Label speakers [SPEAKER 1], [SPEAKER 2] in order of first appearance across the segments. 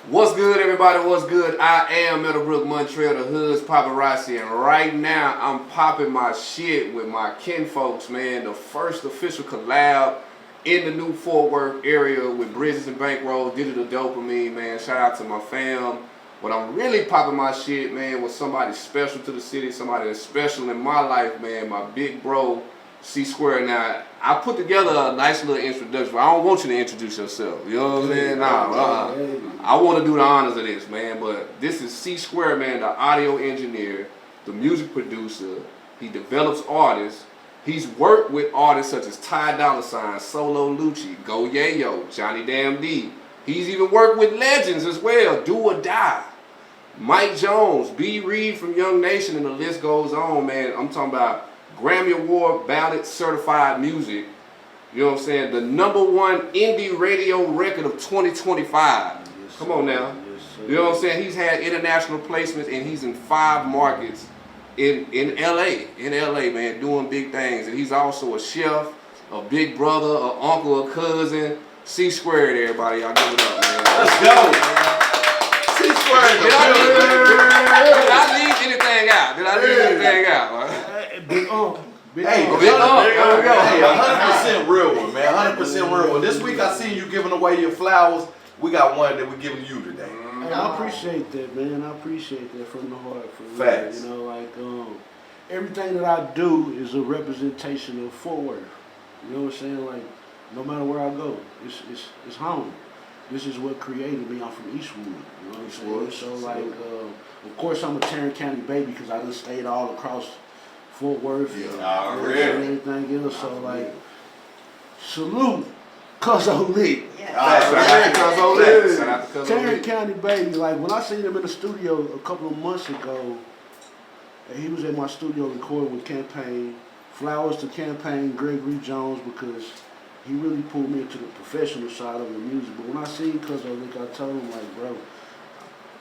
[SPEAKER 1] What's good, everybody? What's good? I am MEADOWBROOK, Montreal, the hood's paparazzi, and right now I'm popping my shit with my kinfolks, man. The first official collab in the new Fort Worth area with Bridges and Bankrolls, Digital Dopamine, man. Shout out to my fam. But I'm really popping my shit, man, with somebody special to the city, somebody that's special in my life, man. My big bro, C.SQUARE. Now, I put together a nice little introduction, but I don't want you to introduce yourself. You know what I'm saying? I want to do the honors of this, man. But this is C.SQUARE, man, the audio engineer, the music producer. He develops artists. He's worked with artists such as Ty Dolla $ign, Solo Lucci, Go Yayo, Johnny Damn D. He's even worked with legends as well, Do or Die, Mike Jones, B. Reed from Young Nation, and the list goes on, man. I'm talking about Grammy Award ballot certified music. You know what I'm saying? The #1 indie radio record of 2025. Yes, come on now. Yes, you know what I'm saying? He's had international placements and he's in 5 markets in LA. In LA, man, doing big things. And he's also a chef, a big brother, an uncle, a cousin. C.SQUARE, everybody. Y'all give it up, man.
[SPEAKER 2] Let's go. C.SQUARE.
[SPEAKER 1] Did I leave anything out? Did I leave anything out, man?
[SPEAKER 2] Big Unc.
[SPEAKER 1] Big Unc. There we go.
[SPEAKER 2] Hey, 100% real one, man. 100% real one. This week I seen you giving away your flowers. We got one that we're giving you today.
[SPEAKER 3] Hey, I appreciate that, man. I appreciate that from the heart. For real.
[SPEAKER 2] Facts.
[SPEAKER 3] You know, like everything that I do is a representation of Fort Worth. You know what I'm saying? Like, no matter where I go, it's home. This is what created me. I'm from Eastwood. You know what I'm saying? So like, of course I'm a Tarrant County baby because I done stayed all across Fort Worth and everything else. So like, salute, cuz I'm lit. Tarrant County baby. Like when I seen him in the studio a couple of months ago, and he was at my studio recording with Campaign. Flowers to Campaign, Gregory Jones, because he really pulled me into the professional side of the music. But when I seen Cuz Lick, I told him, like, bro,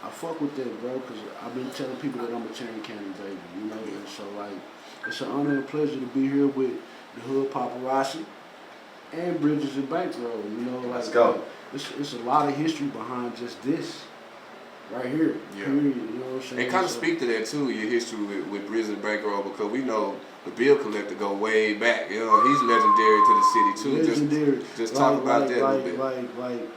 [SPEAKER 3] I fuck with that, bro, because I've been telling people that I'm a Tarrant County baby, you know? And so, like, it's an honor and a pleasure to be here with the Hood Paparazzi and Bridges and Bankroll, you know? Like,
[SPEAKER 2] let's go.
[SPEAKER 3] It's a lot of history behind just this right here, period, you know what I'm saying?
[SPEAKER 1] And kind of speak to that, too, your history with Bridges and Bankroll, because we know the bill collector go way back. You know, he's legendary to the city too.
[SPEAKER 3] Legendary.
[SPEAKER 1] Just talk about that a little bit.
[SPEAKER 3] Like,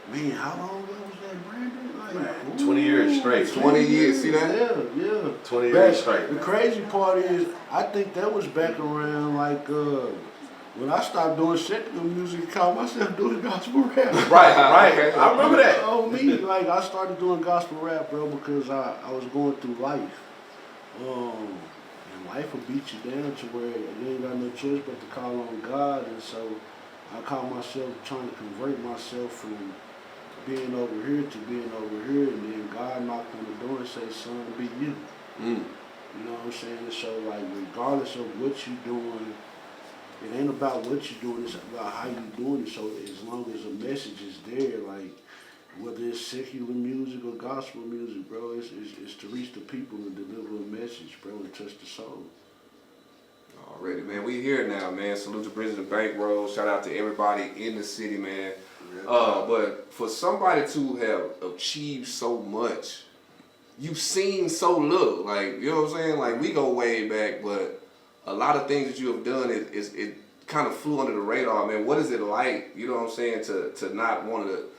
[SPEAKER 3] man, how long ago was that, Brandon? Like,
[SPEAKER 2] 20 years straight.
[SPEAKER 1] 20 years. See that?
[SPEAKER 3] Yeah.
[SPEAKER 2] 20 years straight.
[SPEAKER 3] The crazy part is, I think that was back around like when I stopped doing secular music and called myself doing gospel rap.
[SPEAKER 2] Right. Okay. I remember that.
[SPEAKER 3] Oh, me, like I started doing gospel rap, bro, because I was going through life. And life will beat you down to where you ain't got no choice but to call on God. And so I call myself trying to convert myself from being over here to being over here. And then God knocked on the door and said, son, be you. You know what I'm saying? And so, like, regardless of what you're doing, it ain't about what you're doing, it's about how you're doing it. So as long as a message is there, like, whether it's secular music or gospel music, bro, it's to reach the people and deliver a message, bro, and touch the soul.
[SPEAKER 1] Already, man. We here now, man. Salute to Bridges and Bankroll. Shout out to everybody in the city, man. But for somebody to have achieved so much, you've seen so little. Like, you know what I'm saying? Like, we go way back, but a lot of things that you have done, it kind of flew under the radar, man. What is it like, you know what I'm saying, to not want to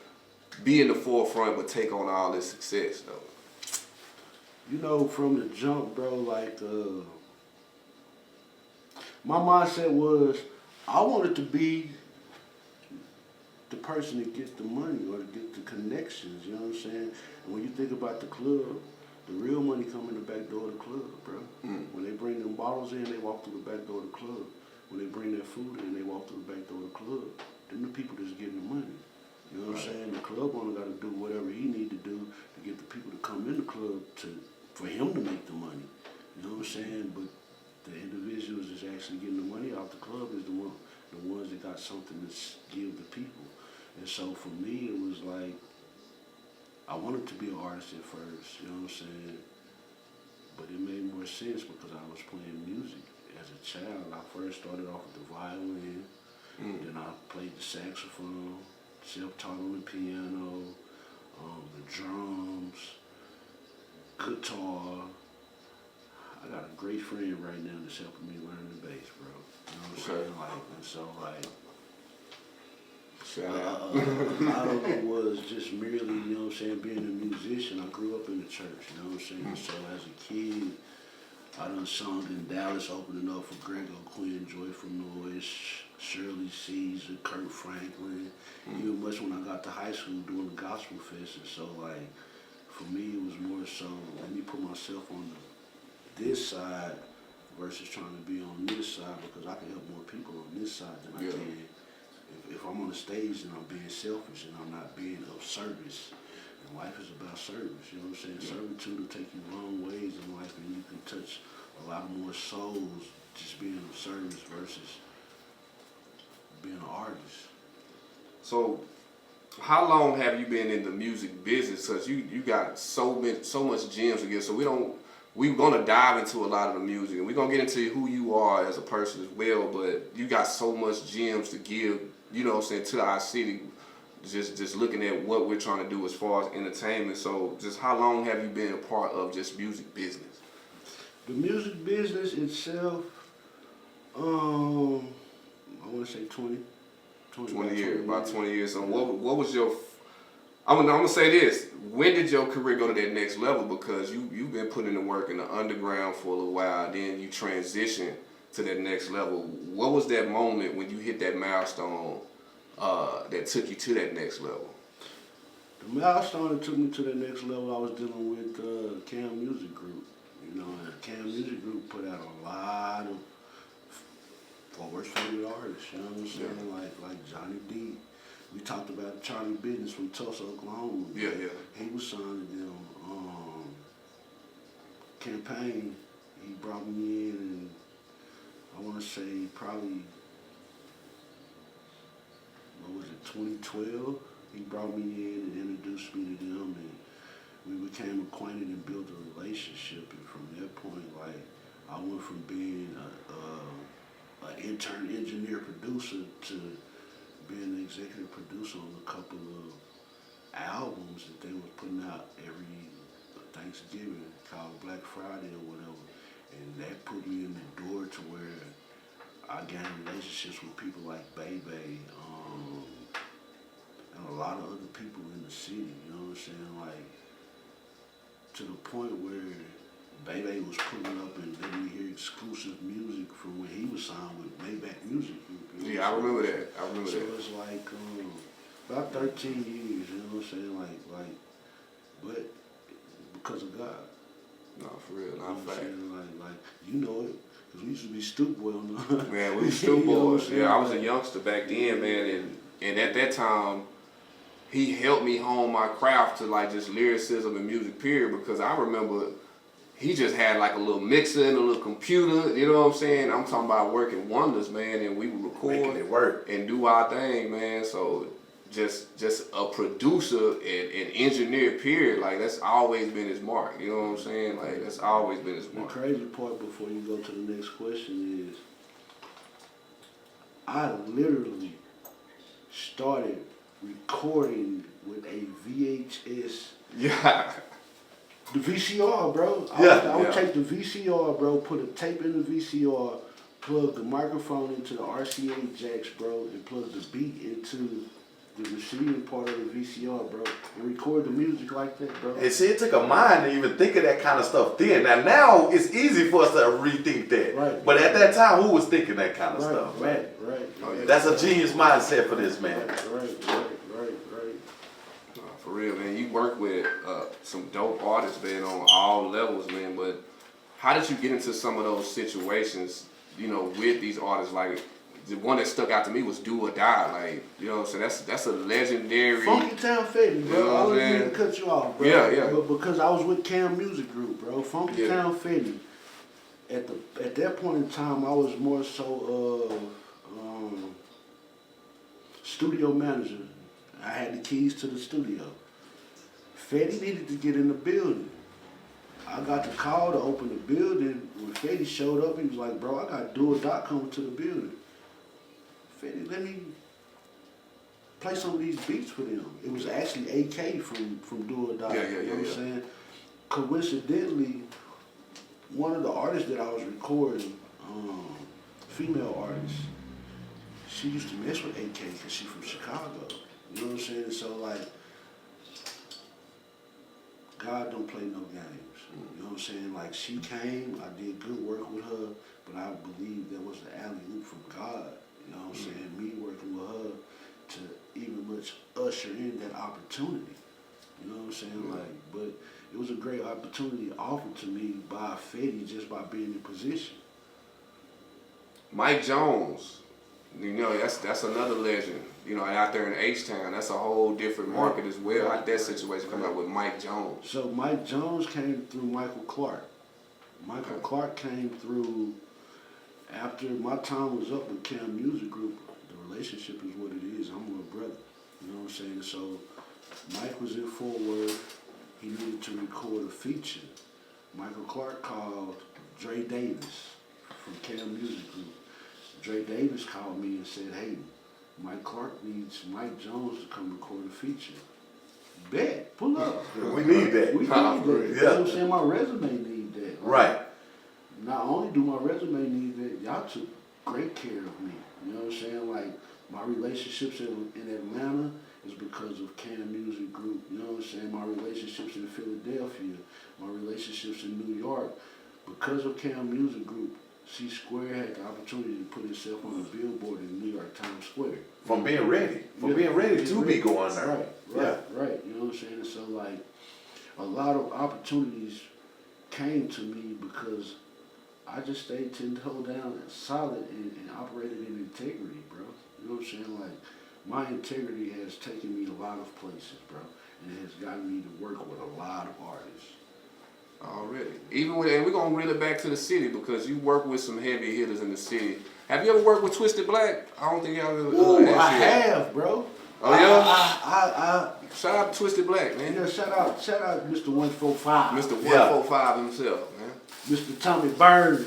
[SPEAKER 1] be in the forefront but take on all this success, though?
[SPEAKER 3] You know, from the jump, bro, like, my mindset was I wanted to be the person that gets the money or to get the connections, you know what I'm saying? And when you think about the club, the real money come in the back door of the club, bro. When they bring them bottles in, they walk through the back door of the club. When they bring their food in, they walk through the back door of the club. Then the people that's getting the money. You know what I'm saying? The club owner got to do whatever he need to do to get the people to come in the club for him to make the money. You know what I'm saying? But the individuals that's actually getting the money out the club is the ones that got something to give the people. And so for me, it was like, I wanted to be an artist at first, you know what I'm saying? But it made more sense because I was playing music. As a child, I first started off with the violin, then I played the saxophone, self-taught on the piano, the guitar. I got a great friend right now that's helping me learn the bass, bro. You know what I'm saying? Like, and so like,
[SPEAKER 1] Shout out.
[SPEAKER 3] a lot of it was just merely, you know what I'm saying, being a musician. I grew up in the church, you know what I'm saying? So as a kid, I done sung in Dallas, opening up for Greg O'Quinn, Joyful Noise, Shirley Caesar, Kurt Franklin. Even much when I got to high school doing the gospel fest. And so like, for me, it was more so, let me put myself on this side versus trying to be on this side because I can help more people on this side than I can. If I'm on the stage and I'm being selfish and I'm not being of service. And life is about service, you know what I'm saying? Servitude will take you long ways in life and you can touch a lot more souls just being of service versus being an artist.
[SPEAKER 1] So, how long have you been in the music business? Cause you got so much gems to give. So we're gonna dive into a lot of the music, and we're gonna get into who you are as a person as well. But you got so much gems to give, you know what I'm saying, to our city. Just looking at what we're trying to do as far as entertainment. So, just how long have you been a part of just music business?
[SPEAKER 3] The music business itself, I want to say 20
[SPEAKER 1] years, about 20 years. So what was your, I'm gonna say this, when did your career go to that next level? Because you've been putting the work in the underground for a little while, then you transition to that next level. What was that moment when you hit that milestone that took you to that next level?
[SPEAKER 3] The milestone that took me to the next level, I was dealing with Cam Music Group. You know, and Cam Music Group put out a lot of Fort Worth's favorite artists, you know what I'm saying? Like Johnny D. We talked about Charlie Business from Tulsa, Oklahoma.
[SPEAKER 1] Yeah.
[SPEAKER 3] He was signed to them. Campaign, he brought me in, and I want to say probably, what was it, 2012? He brought me in and introduced me to them, and we became acquainted and built a relationship. And from that point, like, I went from being an intern engineer producer to being an executive producer on a couple of albums that they was putting out every Thanksgiving called Black Friday or whatever. And that put me in the door to where I gained relationships with people like Bebe, and a lot of other people in the city, you know what I'm saying? Like, to the point where Bebe was pulling up and letting me hear exclusive music from when he was signed with Maybach Music Group. You know
[SPEAKER 1] Yeah, I remember that.
[SPEAKER 3] so it's like about 13 years, you know what I'm saying? Like, but because of God.
[SPEAKER 1] No, for real,
[SPEAKER 3] You know
[SPEAKER 1] not
[SPEAKER 3] what I'm
[SPEAKER 1] fact.
[SPEAKER 3] saying? Like, you know it, because we used to be stoop boy on the
[SPEAKER 1] Man, we were still
[SPEAKER 3] You know what I'm
[SPEAKER 1] boys.
[SPEAKER 3] saying?
[SPEAKER 1] Yeah, I was a youngster back then, man, and at that time, he helped me hone my craft to like just lyricism and music period, because I remember he just had like a little mixer and a little computer, you know what I'm saying? I'm talking about working wonders, man, and we would record
[SPEAKER 2] Making it work.
[SPEAKER 1] and do our thing, man. So just a producer and engineer period, like that's always been his mark, you know what I'm saying? Like that's always been his
[SPEAKER 3] The
[SPEAKER 1] mark.
[SPEAKER 3] crazy part before you go to the next question is, I literally started recording with a VHS,
[SPEAKER 1] Yeah.
[SPEAKER 3] the VCR, bro. I would take the VCR, bro, put a tape in the VCR, plug the microphone into the RCA jacks, bro, and plug the beat into the receiving part of the VCR, bro, and record the music like that, bro.
[SPEAKER 2] And see, it took a mind to even think of that kind of stuff then. Now it's easy for us to rethink that.
[SPEAKER 3] Right.
[SPEAKER 2] But at that time, who was thinking that kind of stuff, man?
[SPEAKER 3] Right.
[SPEAKER 1] Oh, yeah.
[SPEAKER 2] That's a genius mindset for this man.
[SPEAKER 3] Right.
[SPEAKER 1] Nah, for real, man. You work with some dope artists, man, on all levels, man. But how did you get into some of those situations, you know, with these artists? Like, the one that stuck out to me was Do or Die. Like, you know what I'm saying? That's a legendary.
[SPEAKER 3] Funky Town Fetty, bro.
[SPEAKER 1] You know what
[SPEAKER 3] I
[SPEAKER 1] I'm
[SPEAKER 3] wasn't
[SPEAKER 1] saying?
[SPEAKER 3] meaning to cut you off, bro.
[SPEAKER 1] Yeah.
[SPEAKER 3] But because I was with Cam Music Group, bro. Funky Town Fetty. At that point in time, I was more so studio manager. I had the keys to the studio. Fetty needed to get in the building. I got the call to open the building. When Fetty showed up, he was like, bro, I got Do or Die coming to the building. Fetty, let me play some of these beats for them. It was actually AK from Do or Die.
[SPEAKER 1] Yeah.
[SPEAKER 3] You know what I'm saying? coincidentally, one of the artists that I was recording, female artist, she used to mess with AK because she's from Chicago. You know what I'm saying? So like, God don't play no games. You know what I'm saying? Like she came, I did good work with her, but I believe that was the alley-oop from God. You know what I'm saying? Me working with her to even much usher in that opportunity. You know what I'm saying? Like, but it was a great opportunity offered to me by Fetty just by being in position.
[SPEAKER 1] Mike Jones, you know, that's another legend. You know, out there in H-Town, that's a whole different market as well. Like that situation coming up with Mike Jones.
[SPEAKER 3] So Mike Jones came through Michael Clark. Michael Clark came through after my time was up with Cam Music Group. The relationship is what it is. I'm with a brother. You know what I'm saying? So Mike was in Fort Worth. He needed to record a feature. Michael Clark called Dre Davis from Cam Music Group. Dre Davis called me and said, hey, Mike Clark needs Mike Jones to come record a feature. Bet, pull up.
[SPEAKER 2] We need that.
[SPEAKER 3] We need that. You
[SPEAKER 2] Yeah.
[SPEAKER 3] know what I'm saying? My resume need that.
[SPEAKER 2] Right.
[SPEAKER 3] Not only do my resume need that, y'all took great care of me. You know what I'm saying? Like, my relationships in Atlanta is because of Cam Music Group. You know what I'm saying? My relationships in Philadelphia, my relationships in New York, because of Cam Music Group, C.SQUARE had the opportunity to put itself on the billboard in New York Times Square.
[SPEAKER 2] From being ready. From being ready to be going there.
[SPEAKER 3] Right. You know what I'm saying? And so, like, a lot of opportunities came to me because I just stayed 10 toes down and solid and operated in integrity, bro. You know what I'm saying? Like, my integrity has taken me a lot of places, bro. And it has gotten me to work with a lot of artists.
[SPEAKER 1] Already. Even with, and we're going to reel it back to the city because you work with some heavy hitters in the city. Have you ever worked with Twisted Black? I don't think y'all ever
[SPEAKER 3] Ooh, I
[SPEAKER 1] asked you that.
[SPEAKER 3] have, bro.
[SPEAKER 1] Oh, yeah? Shout out to Twisted Black, man.
[SPEAKER 3] Yeah, shout out Mr. 145.
[SPEAKER 1] Mr. 145 himself, man.
[SPEAKER 3] Mr. Tommy Burns.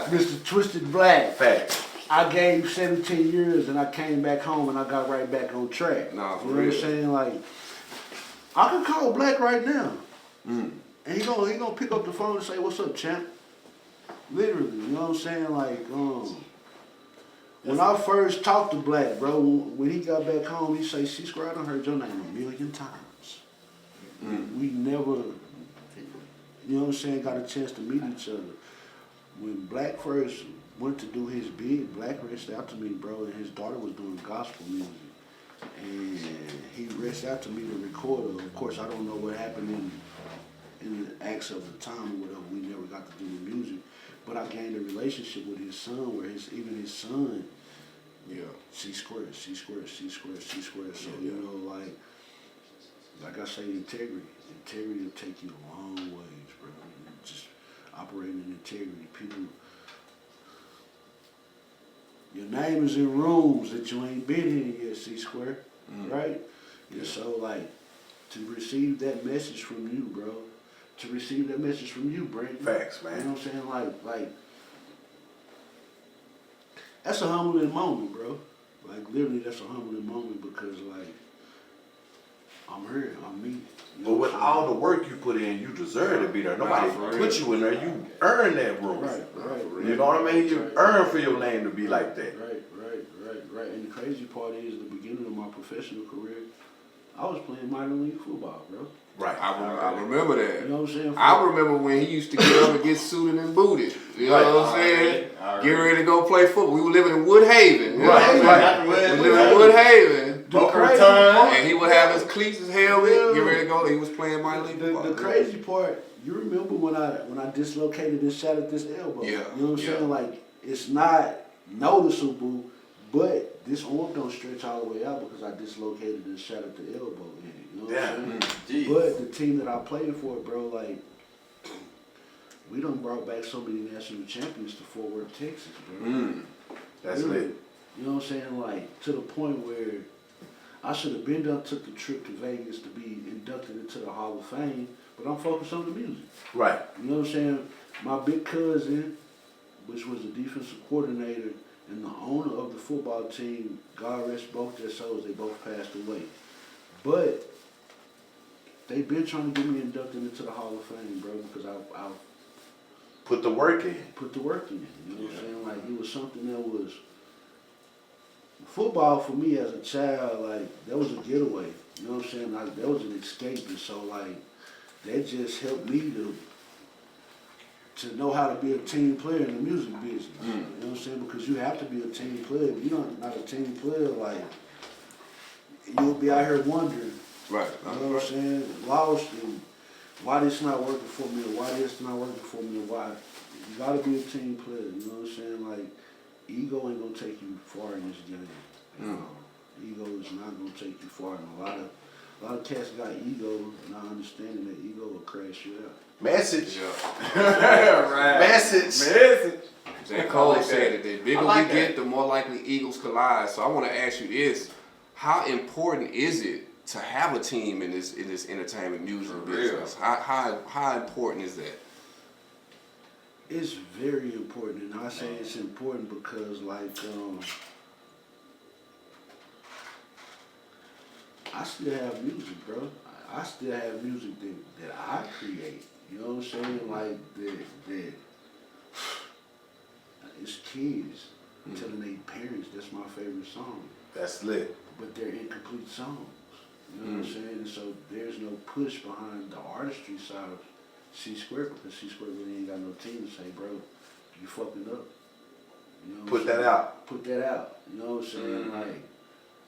[SPEAKER 3] Mr. Twisted Black.
[SPEAKER 2] Facts.
[SPEAKER 3] I gave 17 years and I came back home and I got right back on track.
[SPEAKER 1] Nah, for
[SPEAKER 3] you know
[SPEAKER 1] real.
[SPEAKER 3] what I'm saying? Like, I can call Black right now. And he gonna pick up the phone and say, what's up, champ? Literally, you know what I'm saying? Like, when I first talked to Black, bro, when he got back home, he say, C.SQUARE, I done heard your name a million times. We never, you know what I'm saying, got a chance to meet each other. When Black first went to do his bid, Black reached out to me, bro, and his daughter was doing gospel music. And he reached out to me to record her. Of course, I don't know what happened in the acts of the time or whatever. We never got to do the music. But I gained a relationship with his son where even his son, C.SQUARE. So, you know, like I say, integrity. Integrity will take you a long ways, bro. Just operating in integrity. People, your name is in rooms that you ain't been in yet, C.SQUARE, right? Yeah. And so, like, to receive that message from you, bro, to receive that message from you, Brandon.
[SPEAKER 2] Facts, man.
[SPEAKER 3] You know what I'm saying? Like, that's a humbling moment, bro. Like, literally, that's a humbling moment because, like, I'm here, I'm me.
[SPEAKER 2] But with all the work you put in, you deserve to be there. Nobody put you in there. You earn that room.
[SPEAKER 3] Right.
[SPEAKER 2] You know what I mean? You earn for your name to be like that.
[SPEAKER 3] Right. And the crazy part is, the beginning of my professional career, I was playing minor league football, bro.
[SPEAKER 2] Right.
[SPEAKER 1] I remember that.
[SPEAKER 3] You know what I'm saying?
[SPEAKER 1] I remember when he used to get up and get suited and booted. You know what I'm saying? Get ready to go play football. We were living in Woodhaven. You know what I'm saying? We living in Woodhaven. And he would have his cleats, his helmet, get ready to go. He was playing minor league football.
[SPEAKER 3] The crazy part, you remember when I dislocated and shot at this elbow?
[SPEAKER 1] Yeah.
[SPEAKER 3] You know what I'm saying? Like, it's not noticeable, but this arm don't stretch all the way out because I dislocated and shot at the elbow in it. You know what I'm saying? But the team that I played for, bro, like, we done brought back so many national champions to Fort Worth, Texas, bro.
[SPEAKER 2] That's lit.
[SPEAKER 3] You know what I'm saying? Like, to the point where I should have been done, took the trip to Vegas to be inducted into the Hall of Fame, but I'm focused on the music.
[SPEAKER 2] Right.
[SPEAKER 3] You know what I'm saying? My big cousin, which was the defensive coordinator and the owner of the football team, God rest both their souls, they both passed away. But They been trying to get me inducted into the Hall of Fame, bro, because I
[SPEAKER 2] Put the work in.
[SPEAKER 3] put the work in. You know what I'm saying? Like, it was something that was football for me as a child. Like, that was a getaway. You know what I'm saying? Like, that was an escape, and so like that just helped me to know how to be a team player in the music business. You know what I'm saying? Because you have to be a team player. If you're not a team player, like, you'll be out here wondering.
[SPEAKER 1] Right.
[SPEAKER 3] You know what I'm saying? Lost and why this not working for me, or why this not working for me, or why. You gotta be a team player. You know what I'm saying? Like, ego ain't gonna take you far in this game. Ego is not gonna take you far. And a lot of cats got ego, not understanding that ego will crash you out.
[SPEAKER 2] Message.
[SPEAKER 1] Yeah.
[SPEAKER 4] Right.
[SPEAKER 2] Message.
[SPEAKER 1] J. Cole
[SPEAKER 4] like
[SPEAKER 1] said
[SPEAKER 4] that.
[SPEAKER 1] that the bigger
[SPEAKER 4] like
[SPEAKER 1] we get, the more likely egos collide. So I want to ask you this: how important is it to have a team in this entertainment music business? How important is that?
[SPEAKER 3] It's very important, and I say it's important because, like, I still have music, bro. I still have music that I create. You know what I'm saying? Like, that it's kids telling their parents that's my favorite song,
[SPEAKER 2] That's lit.
[SPEAKER 3] but they're incomplete songs. You know what I'm saying? And so there's no push behind the artistry side of C.SQUARE, because C.SQUARE really ain't got no team to say, bro, you fucking up. You know what
[SPEAKER 2] Put
[SPEAKER 3] I'm
[SPEAKER 2] that
[SPEAKER 3] saying?
[SPEAKER 2] out.
[SPEAKER 3] Put that out. You know what I'm saying? Like,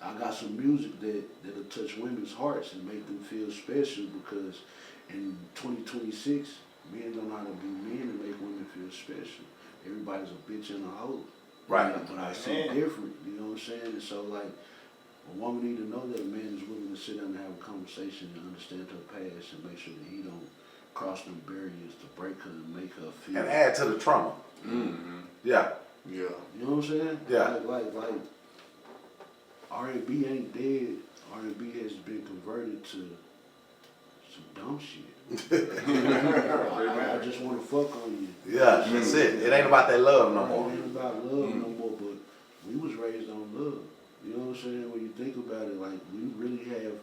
[SPEAKER 3] I got some music that'll touch women's hearts and make them feel special, because in 2026, men don't know how to be men and make women feel special. Everybody's a bitch and a hoe.
[SPEAKER 2] Right.
[SPEAKER 3] But I see it different, you know what I'm saying? And so, like, a woman need to know that a man is willing to sit down and have a conversation and understand her past and make sure that he don't cross them barriers to break her and make her feel.
[SPEAKER 2] And add to the trauma. Yeah.
[SPEAKER 1] Yeah.
[SPEAKER 3] You know what I'm saying?
[SPEAKER 2] Yeah.
[SPEAKER 3] Like R&B ain't dead. R&B has been converted to some dumb shit. I just want to fuck on you.
[SPEAKER 2] Yeah, that's it. It ain't about that love no more.
[SPEAKER 3] It ain't about love no more, but we was raised on love. You know what I'm saying? When you think about it, like, we really have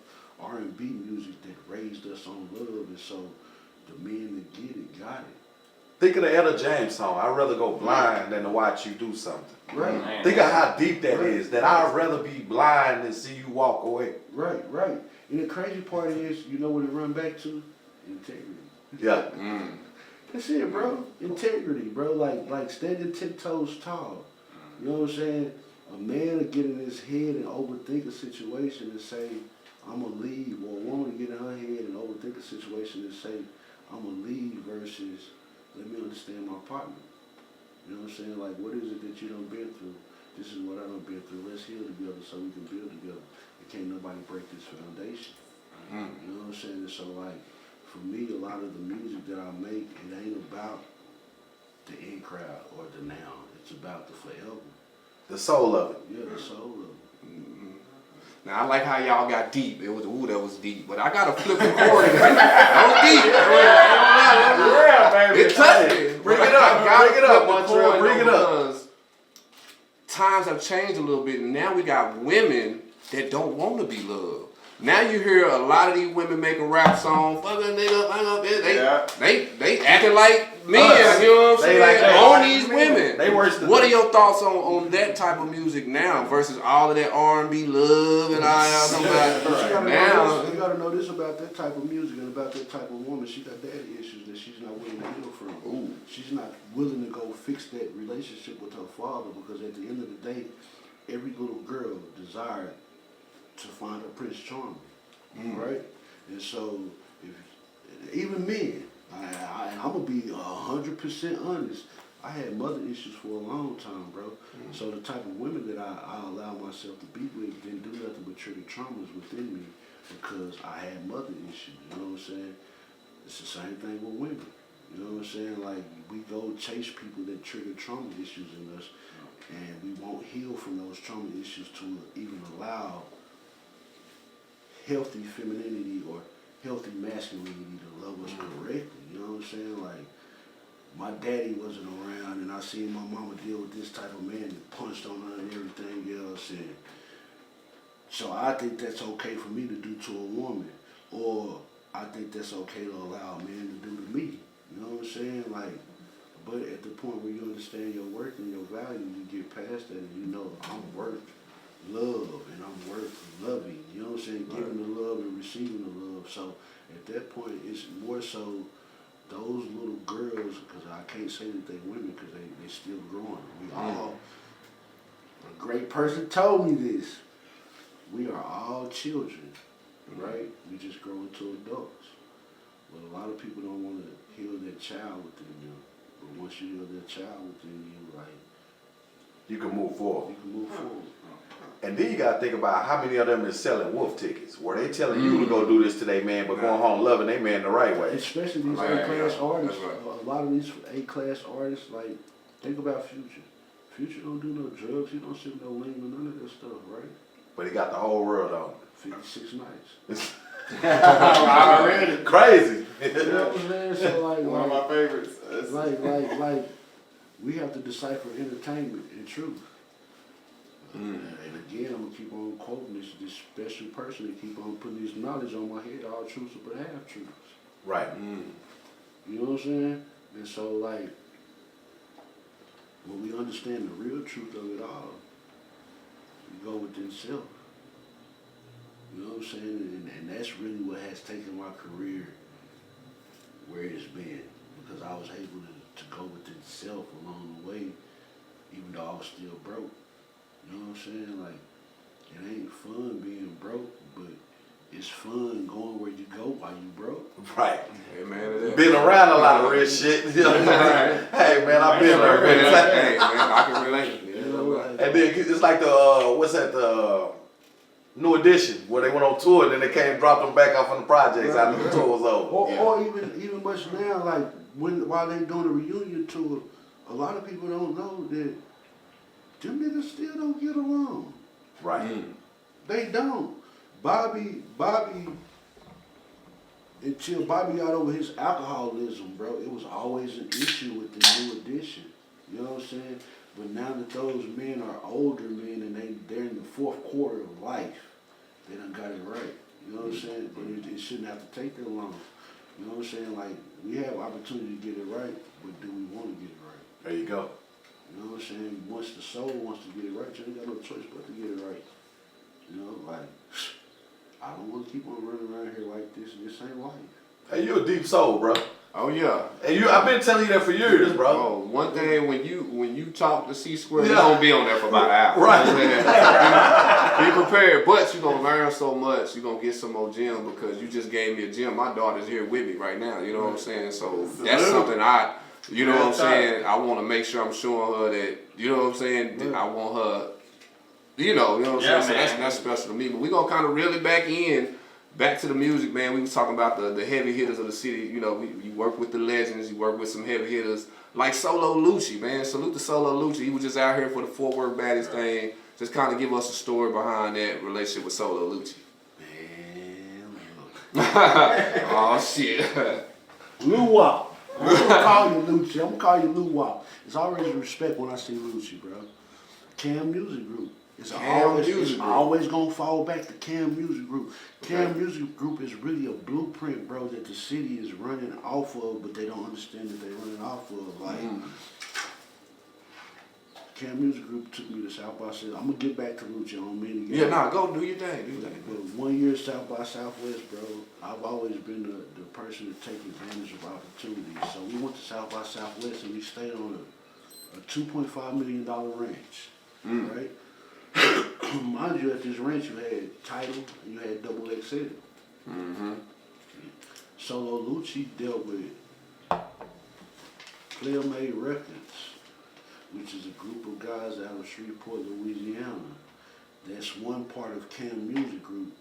[SPEAKER 3] R&B music that raised us on love, and so the men that get it, got it.
[SPEAKER 2] Think of the Etta James song, I'd rather go blind than to watch you do something.
[SPEAKER 3] Right.
[SPEAKER 2] Think of how deep that is, that I'd rather be blind than see you walk away.
[SPEAKER 3] Right. And the crazy part is, you know what it run back to? Integrity.
[SPEAKER 2] Yeah.
[SPEAKER 3] That's it, bro. Integrity, bro. Like standing 10 toes tall. You know what I'm saying? A man will get in his head and overthink a situation and say, I'm going to leave. Or a woman will get in her head and overthink a situation and say, I'm going to leave, versus let me understand my partner. You know what I'm saying? Like, what is it that you done been through? This is what I done been through. Let's heal together so we can build together. And can't nobody break this foundation. You know what I'm saying? And so, like, for me, a lot of the music that I make, it ain't about the in crowd or the now. It's about the forever.
[SPEAKER 2] The soul of it.
[SPEAKER 3] Yeah, the soul of it.
[SPEAKER 1] Now I like how y'all got deep. It was that was deep. But I gotta flip the coin. That was deep. It touched me.
[SPEAKER 2] Bring it up, Montreal. Bring it up.
[SPEAKER 1] Because times have changed a little bit, and now we got women that don't want to be loved. Now you hear a lot of these women making rap songs, fucking nigga, they acting like men, you know what I'm saying?
[SPEAKER 2] Like
[SPEAKER 1] on these women.
[SPEAKER 2] They worse than
[SPEAKER 1] What are your thoughts on that type of music now versus all of that R&B love and all that?
[SPEAKER 3] But you gotta know this about that type of music and about that type of woman. She got daddy issues that she's not willing to heal from.
[SPEAKER 1] Ooh.
[SPEAKER 3] She's not willing to go fix that relationship with her father, because at the end of the day, every little girl desired to find her Prince Charming, right? And so, even men, I'm gonna be 100% honest. I had mother issues for a long time, bro. So the type of women that I allow myself to be with didn't do nothing but trigger traumas within me, because I had mother issues. You know what I'm saying? It's the same thing with women. You know what I'm saying? Like, we go chase people that trigger trauma issues in us, and we won't heal from those trauma issues to even allow healthy femininity or healthy masculinity to love us correctly. You know what I'm saying? Like, my daddy wasn't around, and I seen my mama deal with this type of man that punched on her and everything else, and so I think that's okay for me to do to a woman. Or I think that's okay to allow a man to do to me. You know what I'm saying? Like, but at the point where you understand your worth and your value, you get past that and you know I'm worth love and I'm worth loving. You know what I'm saying?
[SPEAKER 1] Right.
[SPEAKER 3] Giving the love and receiving the love. So at that point, it's more so those little girls, because I can't say that they women because they still growing. We all, a great person told me this. We are all children, right? We just grow into adults. But a lot of people don't want to heal that child within them. But once you heal that child within you, like,
[SPEAKER 2] You can move forward.
[SPEAKER 3] you can move forward.
[SPEAKER 2] And then you gotta think about how many of them is selling wolf tickets, where they telling you to go do this today, man, but going home loving they man the right way.
[SPEAKER 3] Especially these
[SPEAKER 1] Right,
[SPEAKER 3] A-class
[SPEAKER 1] yeah,
[SPEAKER 3] artists.
[SPEAKER 1] that's right.
[SPEAKER 3] A lot of these A-class artists, like, think about Future. Future don't do no drugs. He don't sip no lean or none of that stuff, right?
[SPEAKER 2] But he got the whole world on.
[SPEAKER 3] 56 nights.
[SPEAKER 2] Already crazy.
[SPEAKER 3] You know what I'm saying? So like,
[SPEAKER 4] One of my favorites.
[SPEAKER 3] like, we have to decipher entertainment and truth. And again, I'm gonna keep on quoting this special person and keep on putting this knowledge on my head, all truths but half truths.
[SPEAKER 2] Right.
[SPEAKER 3] You know what I'm saying? And so like, when we understand the real truth of it all, we go within self. You know what I'm saying? And that's really what has taken my career where it's been. Because I was able to go within self along the way, even though I was still broke. You know what I'm saying? Like, it ain't fun being broke, but it's fun going where you go while you broke.
[SPEAKER 2] Right.
[SPEAKER 1] Hey man, it is.
[SPEAKER 2] Been around a lot of real shit. You know what I'm saying? Hey man, I've been there,
[SPEAKER 1] Hey
[SPEAKER 2] man.
[SPEAKER 1] man, I can relate.
[SPEAKER 3] You know, like,
[SPEAKER 2] And then it's like the what's that, the New Edition, where they went on tour and then they came and dropped them back off on the projects after the tour was over.
[SPEAKER 3] or even much now, like while they doing a reunion tour, a lot of people don't know that them niggas still don't get along.
[SPEAKER 2] Right.
[SPEAKER 3] They don't. Bobby, until Bobby got over his alcoholism, bro, it was always an issue with the New Edition. You know what I'm saying? But now that those men are older men and they're in the fourth quarter of life, they done got it right. You know what I'm saying? But it shouldn't have to take that long. You know what I'm saying? Like, we have opportunity to get it right, but do we want to get it right?
[SPEAKER 2] There you go.
[SPEAKER 3] You know what I'm saying? Once the soul wants to get it right, you ain't got no choice but to get it right. You know, like, I don't want to keep on running around here like this. This ain't life.
[SPEAKER 2] Hey, you a deep soul, bro.
[SPEAKER 1] Oh yeah.
[SPEAKER 2] And I've been telling you that for years, bro.
[SPEAKER 1] Oh, one thing when you talk to C.SQUARE,
[SPEAKER 2] Yeah.
[SPEAKER 1] you're gonna be on there for about an hour.
[SPEAKER 2] Right.
[SPEAKER 1] You know what I'm saying? Be prepared, but you're gonna learn so much. You're gonna get some more gym because you just gave me a gym. My daughter's here with me right now. You know what I'm saying? So that's something you know what I'm saying? I want to make sure I'm showing her that. You know what I'm saying? That I want her. You know what I'm saying? So that's special to me. But we're gonna kind of reel it back to the music, man. We was talking about the heavy hitters of the city. You know, you work with the legends. You work with some heavy hitters like Solo Lucci, man. Salute to Solo Lucci. He was just out here for the Fort Worth Baddies thing. Just kind of give us a story behind that relationship with Solo Lucci.
[SPEAKER 3] Man,
[SPEAKER 1] Oh shit.
[SPEAKER 3] Lou Wop. I'm gonna call you Lucci. I'm gonna call you Lou Wop. It's always respect when I see Lucci, bro. Cam Music Group. It's always gonna fall back to Cam Music Group. Cam Music Group is really a blueprint, bro, that the city is running off of, but they don't understand that they're running off of. Like, Cam Music Group took me to South by Southwest. I'm gonna get back to Lucci on many.
[SPEAKER 1] Yeah, nah, go do your thing.
[SPEAKER 3] But 1 year South by Southwest, bro, I've always been the person to take advantage of opportunities. So we went to South by Southwest and we stayed on a $2.5 million ranch, right? Mind you, at this ranch you had Tidal and you had Double XL. Solo Lucci dealt with Player Made Records, which is a group of guys out of Shreveport, Louisiana. That's one part of Cam Music Group,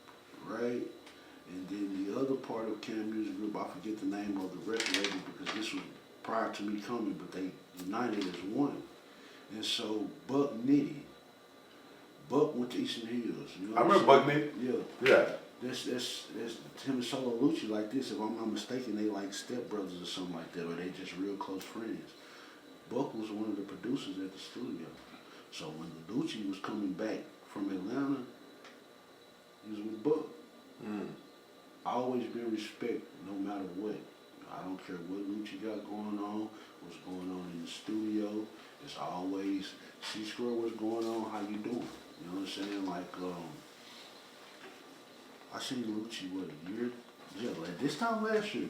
[SPEAKER 3] right? And then the other part of Cam Music Group, I forget the name of the record label because this was prior to me coming, but they united as one. And so Buck Nitty. Buck went to Eastern Hills. You know
[SPEAKER 2] I remember Buck Nitty.
[SPEAKER 3] Yeah. That's him and Solo Lucci like this. If I'm not mistaken, they like stepbrothers or something like that, or they just real close friends. Buck was one of the producers at the studio. So when Lucci was coming back from Atlanta, he was with Buck. always been respect no matter what. I don't care what Lucci got going on, what's going on in the studio. It's always C.SQUARE, what's going on, how you doing? You know what I'm saying? Like, I seen Lucci, what, a year? Yeah, like this time last year.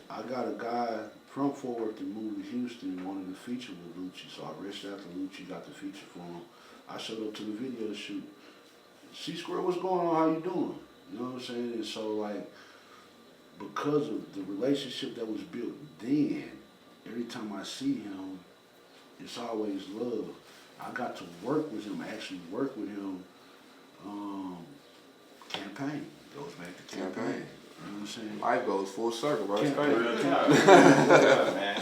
[SPEAKER 3] I got a guy from Fort Worth that moved to Houston and wanted to feature with Lucci, so I reached out to Lucci, got the feature for him. I showed up to the video shoot. C.SQUARE, what's going on, how you doing? You know what I'm saying? And so, like, because of the relationship that was built then, every time I see him, it's always love. I got to work with him, actually work with him, campaign. Goes back to campaign. You know what I'm saying?
[SPEAKER 1] Life goes full circle, bro. It's
[SPEAKER 3] Campaign.
[SPEAKER 1] crazy.
[SPEAKER 4] Man.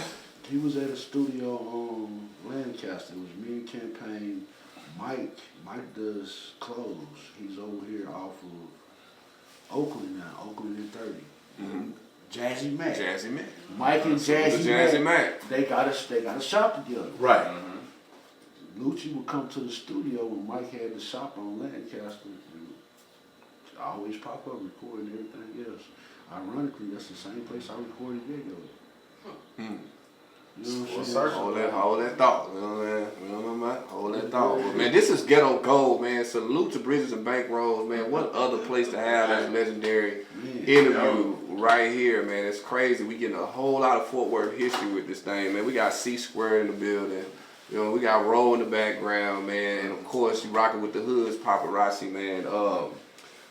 [SPEAKER 3] He was at a studio Lancaster. It was me and campaign. Mike does clothes. He's over here off of Oakland now, Oakland and 30.
[SPEAKER 1] Mm-hmm.
[SPEAKER 3] Jazzy Mac.
[SPEAKER 1] Jazzy Mac.
[SPEAKER 3] Mike and
[SPEAKER 1] Jazzy
[SPEAKER 3] Mac. They got a shop together.
[SPEAKER 2] Right.
[SPEAKER 3] Lucci would come to the studio when Mike had the shop on Lancaster. And always pop up recording everything else. Ironically, that's the same place I recorded video. You know what I'm saying?
[SPEAKER 1] Hold that thought. You know what I'm saying? You know what I'm saying? Hold that thought. But man, this is ghetto gold, man. Salute to Bridges and Bankrolls, man. What other place to have that legendary interview right here, man. It's crazy. We getting a whole lot of Fort Worth history with this thing, man. We got C.SQUARE in the building. You know, we got Roll in the background, man. And of course, you rocking with the hoods, paparazzi, man.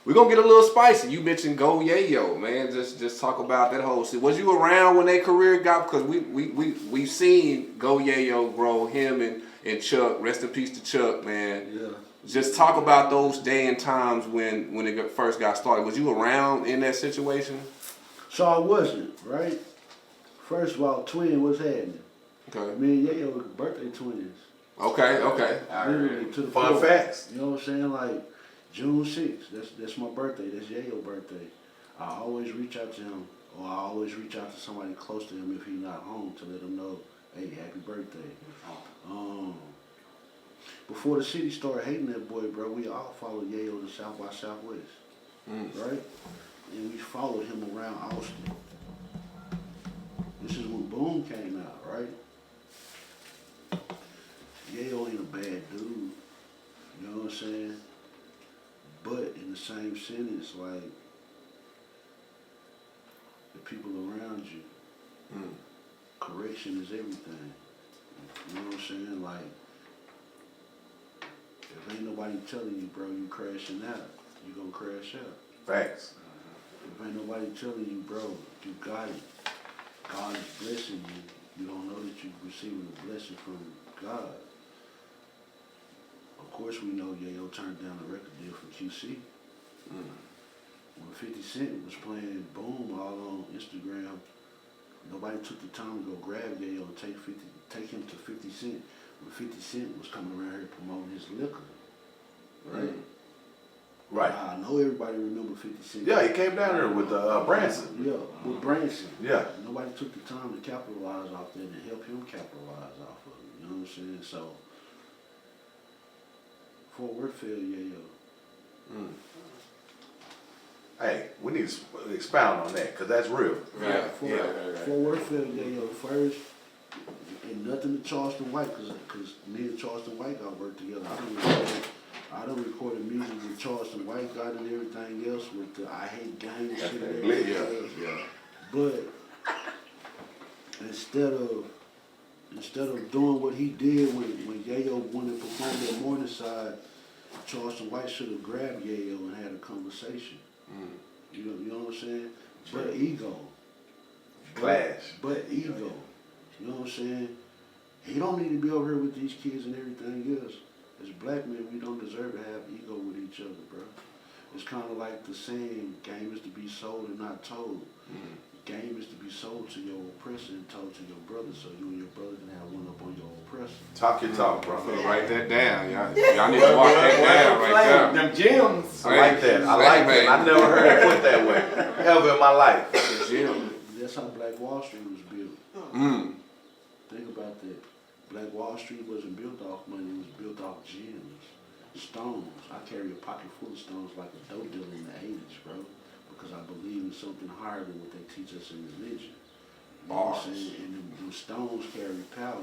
[SPEAKER 1] We're gonna get a little spicy. You mentioned Go Yayo, man. Just talk about that whole shit. Was you around when their career got, because we've seen Go Yayo grow, him and Chuck, rest in peace to Chuck, man.
[SPEAKER 3] Yeah.
[SPEAKER 1] Just talk about those day and times when it first got started. Was you around in that situation?
[SPEAKER 3] So I wasn't, right? First of all, twin, what's happening?
[SPEAKER 1] Okay.
[SPEAKER 3] Me and Yayo were birthday twins.
[SPEAKER 1] Okay.
[SPEAKER 3] Literally to the
[SPEAKER 2] Fun
[SPEAKER 3] core.
[SPEAKER 2] facts.
[SPEAKER 3] You know what I'm saying? Like June 6th, that's my birthday. That's Yayo's birthday. I always reach out to him, or I always reach out to somebody close to him if he's not home to let him know, hey, happy birthday. Before the city started hating that boy, bro, we all followed Yayo to South by Southwest, right? And we followed him around Austin. This is when Boom came out, right? Yayo ain't a bad dude, you know what I'm saying? But in the same sentence, like, the people around you, correction is everything. You know what I'm saying? Like, if ain't nobody telling you, bro, you crashing out, you gonna crash out.
[SPEAKER 2] Facts.
[SPEAKER 3] If ain't nobody telling you, bro, you got it, God is blessing you, you don't know that you're receiving a blessing from God. Of course we know Yayo turned down the record deal from QC. When 50 Cent was playing Boom all on Instagram, nobody took the time to go grab Yayo and take him to 50 Cent when 50 Cent was coming around here promoting his liquor. Right?
[SPEAKER 2] Right.
[SPEAKER 3] I know everybody remember 50 Cent.
[SPEAKER 2] Yeah, he came down there with Branson.
[SPEAKER 3] Yeah, with Branson.
[SPEAKER 2] Yeah.
[SPEAKER 3] Nobody took the time to capitalize off that and help him capitalize off of it. You know what I'm saying? So, Fort Worth failed Yayo.
[SPEAKER 2] Hey, we need to expound on that, because that's real.
[SPEAKER 1] Yeah.
[SPEAKER 3] Fort Worth failed Yayo first. And nothing to Charleston White, because me and Charleston White got work together. I done recorded music with Charleston White, got and everything else with the I Hate Gang and shit and everything else.
[SPEAKER 2] Yeah.
[SPEAKER 3] But instead of doing what he did when Yayo went and performed at Morningside, Charleston White should have grabbed Yayo and had a conversation. You know what I'm saying? But ego.
[SPEAKER 2] Clash.
[SPEAKER 3] But ego. You know what I'm saying? He don't need to be over here with these kids and everything else. As black men, we don't deserve to have ego with each other, bro. It's kind of like the saying, game is to be sold and not told. Game is to be sold to your oppressor and told to your brother, so you and your brother can have one up on your oppressor.
[SPEAKER 2] Talk your talk, bro.
[SPEAKER 1] Write that down. Y'all need to walk that down right there.
[SPEAKER 4] Them gems.
[SPEAKER 2] I like that. I like that. I never heard it put that way ever in my life.
[SPEAKER 3] That's how Black Wall Street was built. Think about that. Black Wall Street wasn't built off money, it was built off gems, stones. I carry a pocket full of stones like a dope dealer in the 80s, bro. because I believe in something higher than what they teach us in religion. You know what I'm saying? And them stones carry power.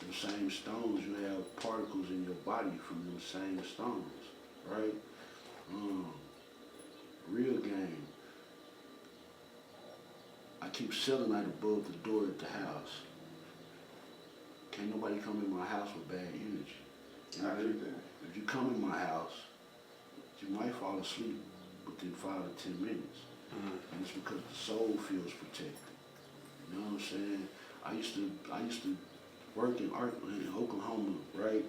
[SPEAKER 3] Them same stones, you have particles in your body from them same stones, right? Real game. I keep selenite above the door at the house. Can't nobody come in my house with bad energy. If you come in my house, you might fall asleep within 5 to 10 minutes. And it's because the soul feels protected. You know what I'm saying? I used to work in Oklahoma, right?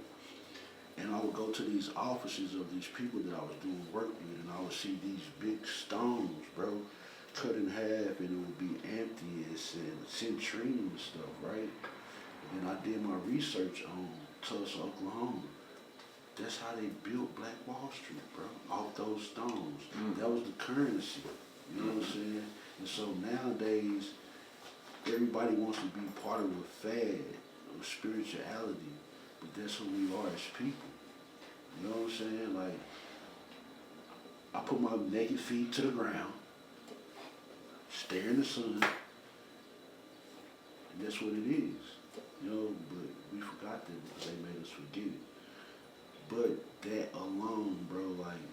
[SPEAKER 3] And I would go to these offices of these people that I was doing work with, and I would see these big stones, bro, cut in half, and it would be empty and citrine and stuff, right? And then I did my research on Tulsa, Oklahoma. That's how they built Black Wall Street, bro, off those stones. That was the currency, you know what I'm saying? And so nowadays, everybody wants to be part of a fad of spirituality, but that's who we are as people. You know what I'm saying? Like, I put my naked feet to the ground, stare in the sun, and that's what it is. You know, but we forgot that because they made us forget it. But that alone, bro, like,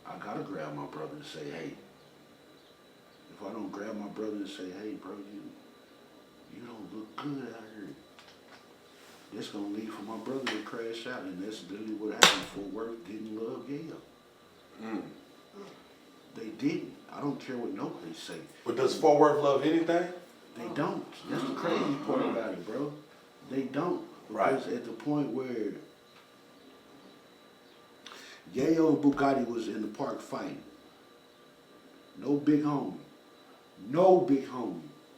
[SPEAKER 3] I gotta grab my brother and say, hey. If I don't grab my brother and say, hey, bro, you don't look good out here, that's gonna lead for my brother to crash out, and that's literally what happened. Fort Worth didn't love Yayo. They didn't. I don't care what nobody say.
[SPEAKER 2] But does Fort Worth love anything?
[SPEAKER 3] They don't. That's the crazy part about it, bro. They don't. Because at the point where Yayo and Bugatti was in the park fighting, no big homie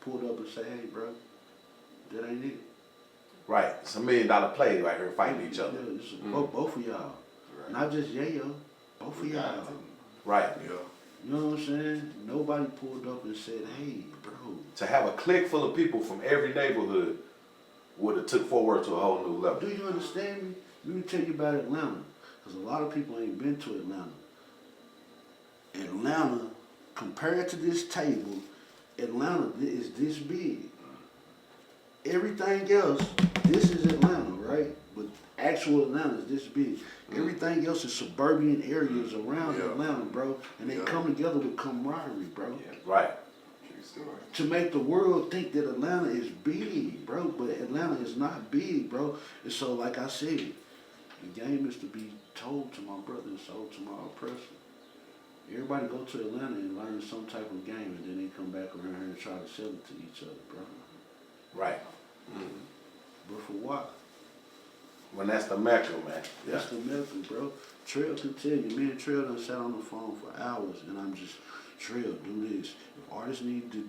[SPEAKER 3] pulled up and said, hey, bro, that ain't it.
[SPEAKER 2] Right. It's $1 million play right here fighting each other.
[SPEAKER 3] Yeah, it's both of y'all. Right. Not just Yayo, both of y'all.
[SPEAKER 2] Right.
[SPEAKER 1] Yeah.
[SPEAKER 3] You know what I'm saying? Nobody pulled up and said, hey, bro.
[SPEAKER 2] To have a clique full of people from every neighborhood would have took Fort Worth to a whole new level.
[SPEAKER 3] Do you understand me? Let me tell you about Atlanta, because a lot of people ain't been to Atlanta. Atlanta, compared to this table, Atlanta is this big. Everything else, this is Atlanta, right? But actual Atlanta is this big. Everything else is suburban areas around Atlanta, bro. And they come together with camaraderie, bro.
[SPEAKER 2] Yeah. Right.
[SPEAKER 3] To make the world think that Atlanta is big, bro. But Atlanta is not big, bro. And so, like I said, the game is to be told to my brother and sold to my oppressor. Everybody go to Atlanta and learn some type of game, and then they come back around here and try to sell it to each other, bro.
[SPEAKER 2] Right.
[SPEAKER 3] But for what?
[SPEAKER 2] When that's the Mecca, man.
[SPEAKER 3] That's the Mecca, bro. Trail can tell you. Me and Trail done sat on the phone for hours, and I'm just, Trail, do this. If artists need to,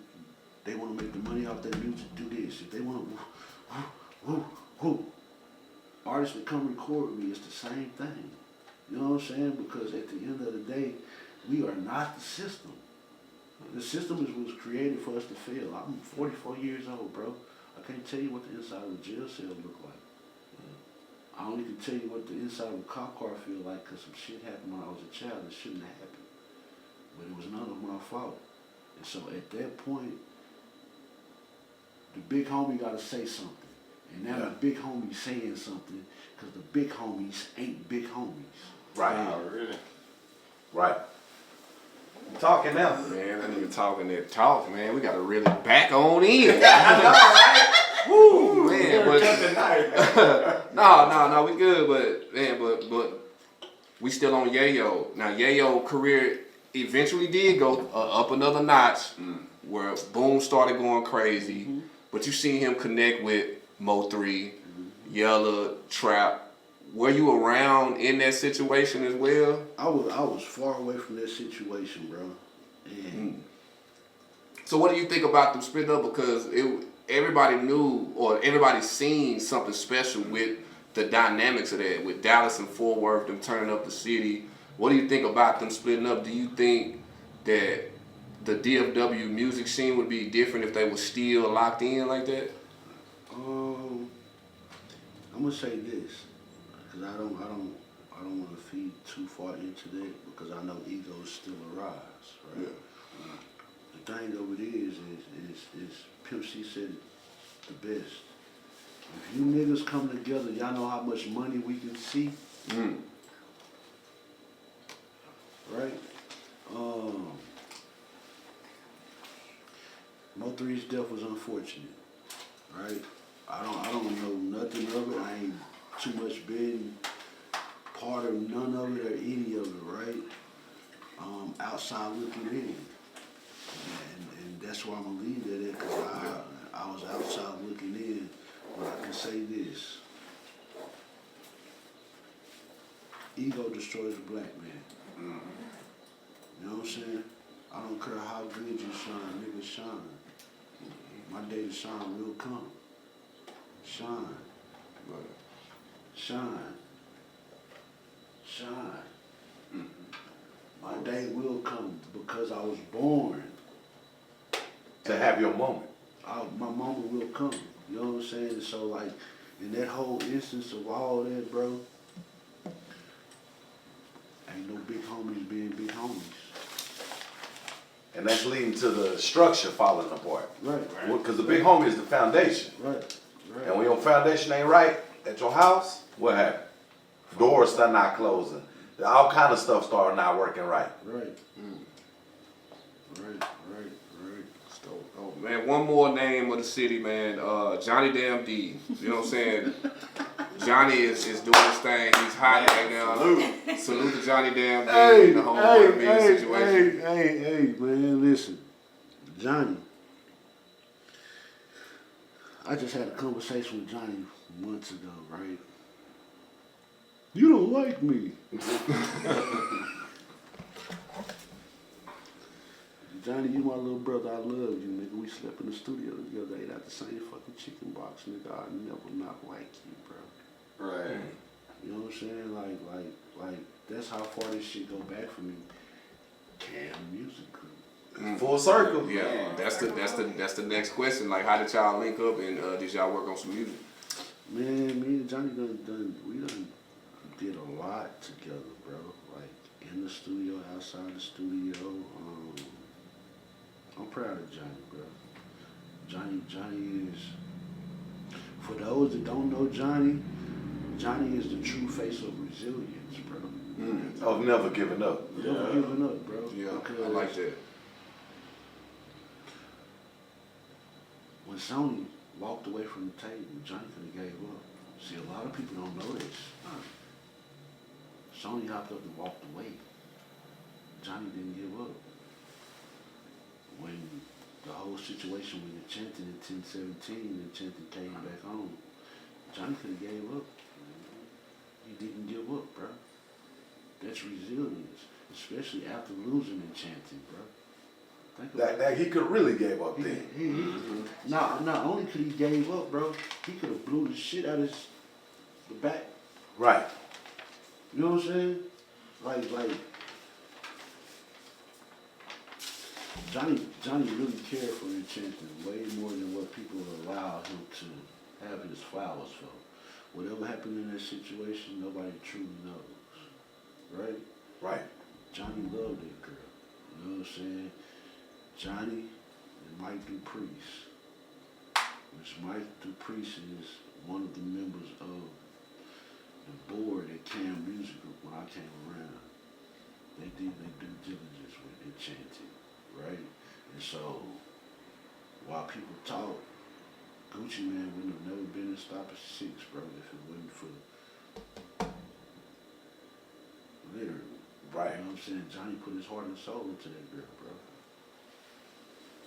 [SPEAKER 3] they want to make the money off their music, do this. If they want to, artists that come record with me, it's the same thing. You know what I'm saying? Because at the end of the day, we are not the system. The system was created for us to fail. I'm 44 years old, bro. I can't tell you what the inside of a jail cell look like. I only can tell you what the inside of a cop car feel like, because some shit happened when I was a child that shouldn't have happened. But it was none of my fault. And so at that point, the big homie got to say something. And now the big homie's saying something, because the big homies ain't big homies.
[SPEAKER 2] Right.
[SPEAKER 1] Oh, really?
[SPEAKER 2] Right. You talking now.
[SPEAKER 1] Man, that nigga talking that talk, man. We got to really back on in.
[SPEAKER 2] I know, right?
[SPEAKER 1] Woo, man. But, no, we good, but, man, but we still on Yayo. Now, Yayo career eventually did go up another notch, where Boom started going crazy, but you seen him connect with Mo3, Yella, Trap. Were you around in that situation as well?
[SPEAKER 3] I was far away from that situation, bro. And
[SPEAKER 1] So what do you think about them splitting up? Because everybody knew, or everybody seen something special with the dynamics of that, with Dallas and Fort Worth, them turning up the city. What do you think about them splitting up? Do you think that the DFW music scene would be different if they were still locked in like that?
[SPEAKER 3] I'm gonna say this, because I don't want to feed too far into that because I know egos still arise, right?
[SPEAKER 1] Yeah.
[SPEAKER 3] The thing of it is Pimp C said it the best. If you niggas come together, y'all know how much money we can see, right? Mo3's death was unfortunate, right? I don't know nothing of it. I ain't too much been part of none of it or any of it, right? Outside looking in. And that's where I'm gonna leave that at, because I was outside looking in, but I can say this. Ego destroys a black man. You know what I'm saying? I don't care how good you shine, nigga, shine. My day to shine will come. Shine. Shine. Shine. My day will come because I was born.
[SPEAKER 2] To have your moment.
[SPEAKER 3] My moment will come. You know what I'm saying? So like, in that whole instance of all that, bro, ain't no big homies being big homies.
[SPEAKER 2] And that's leading to the structure falling apart.
[SPEAKER 3] Right.
[SPEAKER 2] Because the big homie is the foundation.
[SPEAKER 3] Right.
[SPEAKER 2] And when your foundation ain't right at your house, what happened? Doors start not closing. All kind of stuff start not working right.
[SPEAKER 3] Right. Right.
[SPEAKER 1] Oh man, one more name of the city, man. Johnny Damn D. You know what I'm saying? Johnny is doing his thing. He's hot right now. Salute to Johnny Damn D and the whole R&B situation.
[SPEAKER 3] Hey, man, listen. Johnny. I just had a conversation with Johnny months ago, right? You don't like me. Johnny, you my little brother, I love you, nigga. We slept in the studio together, ate out the same fucking chicken box, nigga. I never not like you, bro.
[SPEAKER 2] Right.
[SPEAKER 3] You know what I'm saying? Like, that's how far this shit go back for me. Cam Music Group.
[SPEAKER 2] Full circle.
[SPEAKER 1] Yeah, that's the next question. Like, how did y'all link up and did y'all work on some music?
[SPEAKER 3] Man, me and Johnny we did a lot together, bro. Like in the studio, outside the studio. I'm proud of Johnny, bro. Johnny is, for those that don't know Johnny is the true face of resilience, bro.
[SPEAKER 2] Of never giving up.
[SPEAKER 3] Never giving up, bro.
[SPEAKER 1] Yeah,
[SPEAKER 3] because
[SPEAKER 1] I like that.
[SPEAKER 3] When Sony walked away from the table, Johnny could have gave up. See, a lot of people don't know this. Sony hopped up and walked away. Johnny didn't give up. When the whole situation with Enchanted in 1017, Enchanted came back on, Johnny could have gave up. He didn't give up, bro. That's resilience, especially after losing Enchanted, bro.
[SPEAKER 2] That he could really gave up then.
[SPEAKER 3] Not only could he gave up, bro, he could have blew the shit out of the back.
[SPEAKER 2] Right.
[SPEAKER 3] You know what I'm saying? Like Johnny really cared for Enchanted way more than what people allowed him to have his flowers for. Whatever happened in that situation, nobody truly knows. Right?
[SPEAKER 2] Right.
[SPEAKER 3] Johnny loved that girl. You know what I'm saying? Johnny and Mike Dupriest, which Mike Dupriest is one of the members of the board at Cam Music Group when I came around. They did their due diligence with Enchanted, right? And so, while people talk, Gucci Man wouldn't have never been in Stop at 6, bro, if it wasn't for literally.
[SPEAKER 2] Right.
[SPEAKER 3] You know what I'm saying? Johnny put his heart and soul into that girl, bro.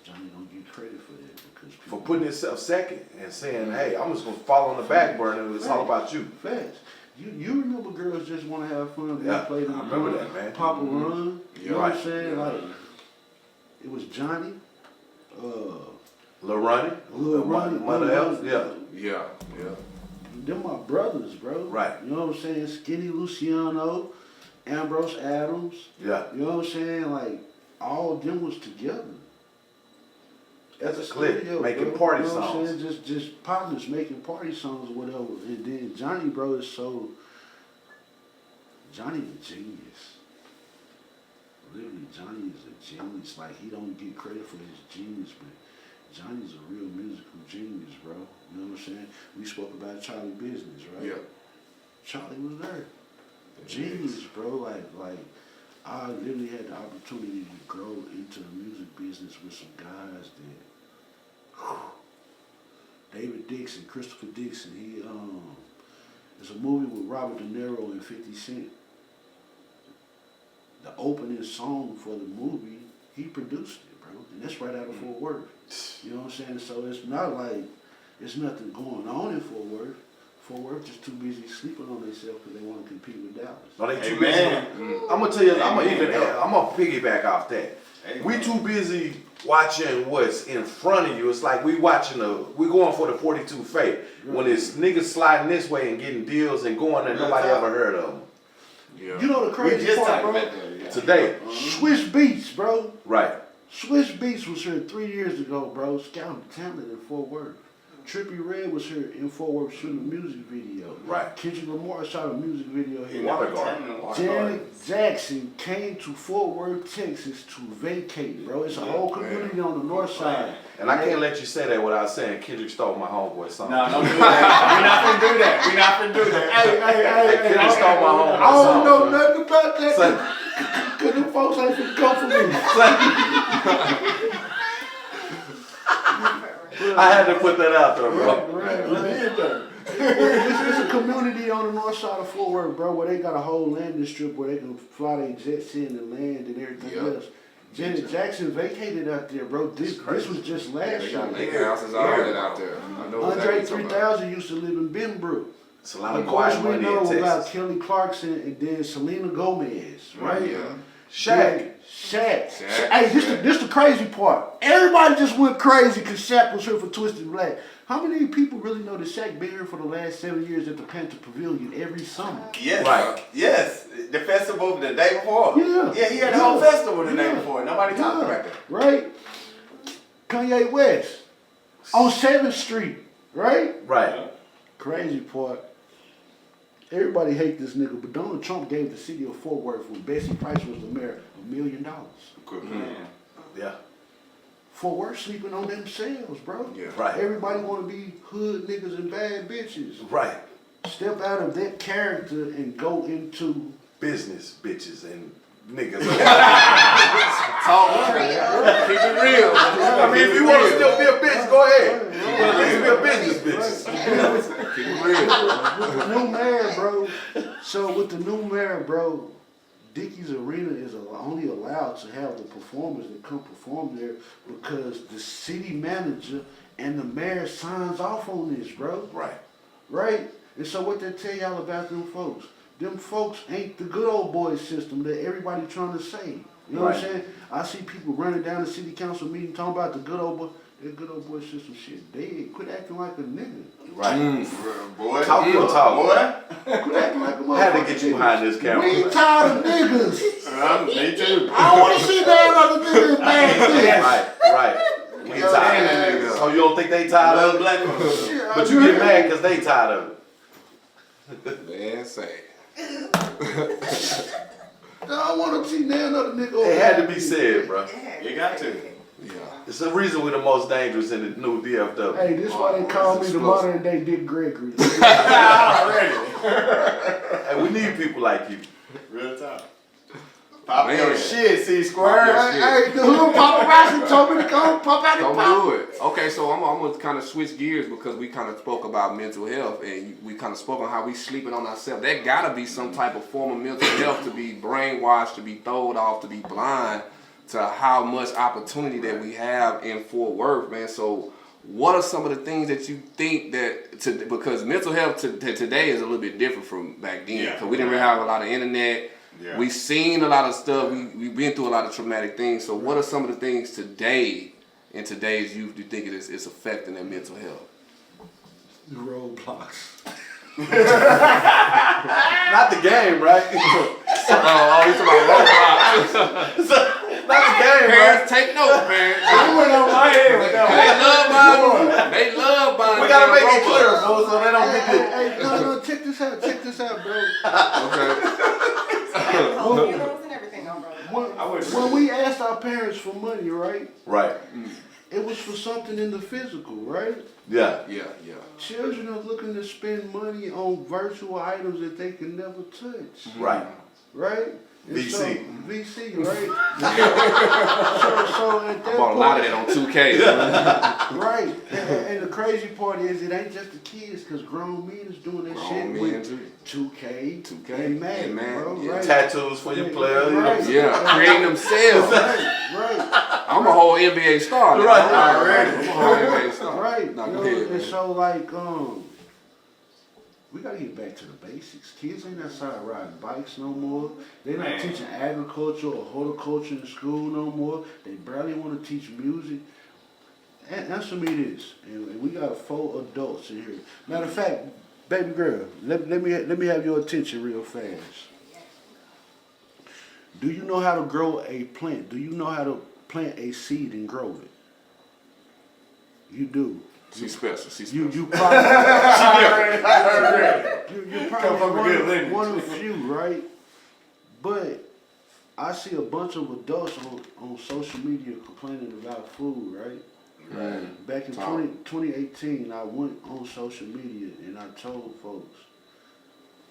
[SPEAKER 3] Johnny don't get credit for that because people...
[SPEAKER 2] For putting himself second and saying, hey, I'm just going to fall on the back burner. It's all about you.
[SPEAKER 3] Facts. You remember Girls Just Want to Have Fun?
[SPEAKER 2] Yeah,
[SPEAKER 3] Played in
[SPEAKER 2] I remember that, man.
[SPEAKER 3] Papa Run. You know what I'm saying?
[SPEAKER 1] Yeah.
[SPEAKER 3] Like, it was Johnny,
[SPEAKER 2] Lil Ronnie, MONTRELL,
[SPEAKER 1] Yeah.
[SPEAKER 3] Them my brothers, bro.
[SPEAKER 2] Right.
[SPEAKER 3] You know what I'm saying? Skinny Luciano, Ambrose Adams.
[SPEAKER 2] Yeah.
[SPEAKER 3] You know what I'm saying? Like, all of them was together.
[SPEAKER 2] As a clique, making party songs.
[SPEAKER 3] You know what I'm saying? Just partners making party songs or whatever. And then Johnny, bro, is so Johnny's a genius. Literally, Johnny is a genius. Like, he don't get credit for his genius, but Johnny's a real musical genius, bro. You know what I'm saying? We spoke about Charlie Business, right?
[SPEAKER 1] Yeah.
[SPEAKER 3] Charlie was there. Genius, bro. Like I literally had the opportunity to grow into the music business with some guys that David Dixon, Christopher Dixon, there's a movie with Robert De Niro and 50 Cent. The opening song for the movie, he produced it, bro. And that's right out of Fort Worth. You know what I'm saying? So it's not like there's nothing going on in Fort Worth. Fort Worth just too busy sleeping on themselves because they want to compete with Dallas.
[SPEAKER 2] No, they too busy. I'm gonna tell you, I'm gonna piggyback off that. We too busy watching what's in front of you. It's like we going for the 42 fake. When it's niggas sliding this way and getting deals and going that nobody ever heard of them.
[SPEAKER 1] Yeah.
[SPEAKER 3] You know the crazy part, bro?
[SPEAKER 2] Today.
[SPEAKER 3] Swiss Beats, bro.
[SPEAKER 2] Right.
[SPEAKER 3] Swiss Beats was here 3 years ago, bro, scouting talent in Fort Worth. Trippie Redd was here in Fort Worth shooting a music video.
[SPEAKER 2] Right.
[SPEAKER 3] Kendrick Lamar shot a music video here.
[SPEAKER 2] Janet
[SPEAKER 3] Jackson came to Fort Worth, Texas to vacate, bro. It's a whole community on the north side.
[SPEAKER 2] And I can't let you say that without saying Kendrick stole my homeboy song.
[SPEAKER 4] No, don't do that. We're not finna do that.
[SPEAKER 3] Hey,
[SPEAKER 2] Kendrick stole my homeboy song.
[SPEAKER 3] I don't know nothing about that. Cause them folks ain't finna come for me.
[SPEAKER 2] I had to put that out there, bro.
[SPEAKER 3] Right. It's a community on the north side of Fort Worth, bro, where they got a whole landing strip where they can fly their jets in and land and everything else. Janet Jackson vacated out there, bro. This was just last year.
[SPEAKER 1] They got houses all that out there. I know
[SPEAKER 3] Andre 3000 used to live in Benbrook.
[SPEAKER 2] It's a lot
[SPEAKER 3] Of
[SPEAKER 2] of
[SPEAKER 3] course,
[SPEAKER 2] quiet
[SPEAKER 3] we
[SPEAKER 2] money
[SPEAKER 3] know
[SPEAKER 2] in
[SPEAKER 3] about
[SPEAKER 2] Texas.
[SPEAKER 3] Kelly Clarkson and then Selena Gomez, right?
[SPEAKER 1] Yeah.
[SPEAKER 2] Shaq.
[SPEAKER 3] Shaq. Hey, this the crazy part. Everybody just went crazy because Shaq was here for Twisted Black. How many people really know that Shaq been here for the last 7 years at the Panther Pavilion every summer?
[SPEAKER 4] Yes.
[SPEAKER 2] Right.
[SPEAKER 4] Yes. The festival the day before.
[SPEAKER 3] Yeah.
[SPEAKER 4] Yeah, he had the whole festival the day before. Nobody talked about that.
[SPEAKER 3] Right? Kanye West on 7th Street, right?
[SPEAKER 2] Right.
[SPEAKER 3] Crazy part. Everybody hate this nigga, but Donald Trump gave the city of Fort Worth when Bessie Price was the mayor $1 million.
[SPEAKER 4] Good man.
[SPEAKER 2] Yeah.
[SPEAKER 3] Fort Worth sleeping on themselves, bro.
[SPEAKER 1] Yeah.
[SPEAKER 2] Right.
[SPEAKER 3] Everybody want to be hood niggas and bad bitches.
[SPEAKER 2] Right.
[SPEAKER 3] Step out of that character and go into
[SPEAKER 2] Business bitches and niggas.
[SPEAKER 1] Talk. Keep it real.
[SPEAKER 2] I mean, if you want to still be a bitch, go ahead. But at least be a business bitch.
[SPEAKER 1] Keep it real.
[SPEAKER 3] with the new mayor, bro. So with the new mayor, bro, Dickies Arena is only allowed to have the performers that come perform there because the city manager and the mayor signs off on this, bro.
[SPEAKER 2] Right.
[SPEAKER 3] Right? And so what they tell y'all about them folks? Them folks ain't the good old boy system that everybody trying to say. You know what I'm saying? I see people running down the city council meeting talking about the good old boy. That good old boy system shit. They quit acting like a nigga.
[SPEAKER 2] Right.
[SPEAKER 4] Boy.
[SPEAKER 2] Talk your talk.
[SPEAKER 4] Boy.
[SPEAKER 3] Quit acting like a motherfucker.
[SPEAKER 2] I had to get you behind this camera.
[SPEAKER 3] We tired of niggas.
[SPEAKER 4] Me too.
[SPEAKER 3] I don't want to see that other niggas bad
[SPEAKER 2] Right. We tired. So you don't think they tired of it?
[SPEAKER 4] Black people.
[SPEAKER 3] shit.
[SPEAKER 2] But you get mad because they tired of it.
[SPEAKER 1] Man, say.
[SPEAKER 3] I don't want to see that other nigga.
[SPEAKER 2] It had to be said, bro.
[SPEAKER 4] You got to.
[SPEAKER 1] Yeah.
[SPEAKER 2] It's the reason we're the most dangerous in the new DFW.
[SPEAKER 3] Hey, this why they call me the modern day Dick Gregory.
[SPEAKER 4] Already.
[SPEAKER 2] And we need people like you.
[SPEAKER 4] Real talk. Pop
[SPEAKER 1] Man.
[SPEAKER 4] your shit, C.SQUARE.
[SPEAKER 3] Hey, the hood paparazzi told me to come pop out
[SPEAKER 1] Don't
[SPEAKER 3] and pop.
[SPEAKER 1] do it. Okay, so I'm gonna kind of switch gears because we kind of spoke about mental health and we kind of spoke on how we sleeping on ourselves. There gotta be some type of form of mental health to be brainwashed, to be thrown off, to be blind to how much opportunity that we have in Fort Worth, man. So what are some of the things that you think that because mental health today is a little bit different from back then because we didn't really have a lot of internet.
[SPEAKER 4] Yeah.
[SPEAKER 1] We've seen a lot of stuff. We've been through a lot of traumatic things. So what are some of the things today, in today's youth, you think it's affecting their mental health?
[SPEAKER 3] The roadblocks.
[SPEAKER 2] Not the game, right?
[SPEAKER 1] Oh, he's about roadblocks.
[SPEAKER 2] Not the game, right?
[SPEAKER 1] Parents, take notes, man.
[SPEAKER 4] I went on my head with that.
[SPEAKER 1] They love buying.
[SPEAKER 2] We gotta make it
[SPEAKER 1] Roblox.
[SPEAKER 2] clear, folks, so they don't get it.
[SPEAKER 3] Hey, no, check this out, bro.
[SPEAKER 1] Okay.
[SPEAKER 3] parents for money, right?
[SPEAKER 2] Right.
[SPEAKER 3] It was for something in the physical, right?
[SPEAKER 2] Yeah.
[SPEAKER 1] Yeah, yeah.
[SPEAKER 3] Children are looking to spend money on virtual items that they can never touch,
[SPEAKER 2] Right.
[SPEAKER 3] right? And
[SPEAKER 2] VC.
[SPEAKER 3] So, VC, right? so at
[SPEAKER 1] I
[SPEAKER 3] that
[SPEAKER 1] bought a lot of that on 2K.
[SPEAKER 3] Right. And the crazy part is it ain't just the kids, because grown men is doing that shit
[SPEAKER 1] Grown men
[SPEAKER 3] with
[SPEAKER 1] too.
[SPEAKER 3] 2K,
[SPEAKER 1] 2K,
[SPEAKER 3] and Madden,
[SPEAKER 1] and Madden,
[SPEAKER 3] bro.
[SPEAKER 1] yeah.
[SPEAKER 3] Right.
[SPEAKER 2] Tattoos for your player. You know.
[SPEAKER 3] Right.
[SPEAKER 1] Yeah, creating themselves.
[SPEAKER 3] Right.
[SPEAKER 1] I'm a whole NBA star now.
[SPEAKER 2] Right.
[SPEAKER 1] I'm a whole NBA star.
[SPEAKER 3] Right.
[SPEAKER 1] Nah,
[SPEAKER 3] You
[SPEAKER 1] go
[SPEAKER 3] know,
[SPEAKER 1] ahead,
[SPEAKER 3] and
[SPEAKER 1] man.
[SPEAKER 3] so like we gotta get back to the basics. Kids ain't outside riding bikes no more. They're not teaching agriculture or horticulture in school no more. They barely want to teach music. Answer me this, and we got 4 adults in here. Matter of fact, baby girl, let me have your attention real fast. Do you know how to grow a plant? Do you know how to plant a seed and grow it? You do.
[SPEAKER 1] She's special. She's
[SPEAKER 3] You
[SPEAKER 1] special.
[SPEAKER 3] probably you
[SPEAKER 4] Come from a good lineage.
[SPEAKER 3] one of the few, right? But I see a bunch of adults on social media complaining about food, right?
[SPEAKER 1] Right.
[SPEAKER 3] Back in 2018, I went on social media and I told folks,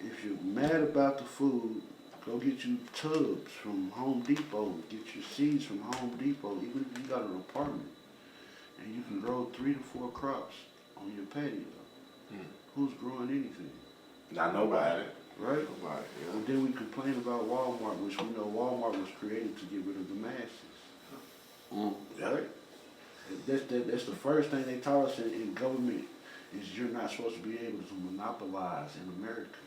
[SPEAKER 3] if you're mad about the food, go get you tubs from Home Depot, get your seeds from Home Depot, even if you got an apartment. And you can grow 3 to 4 crops on your patio. Who's growing anything?
[SPEAKER 2] Not nobody.
[SPEAKER 3] Right?
[SPEAKER 1] Right, yeah.
[SPEAKER 3] And then we complain about Walmart, which we know Walmart was created to get rid of the masses. Right? That's the first thing they taught us in government is you're not supposed to be able to monopolize in America.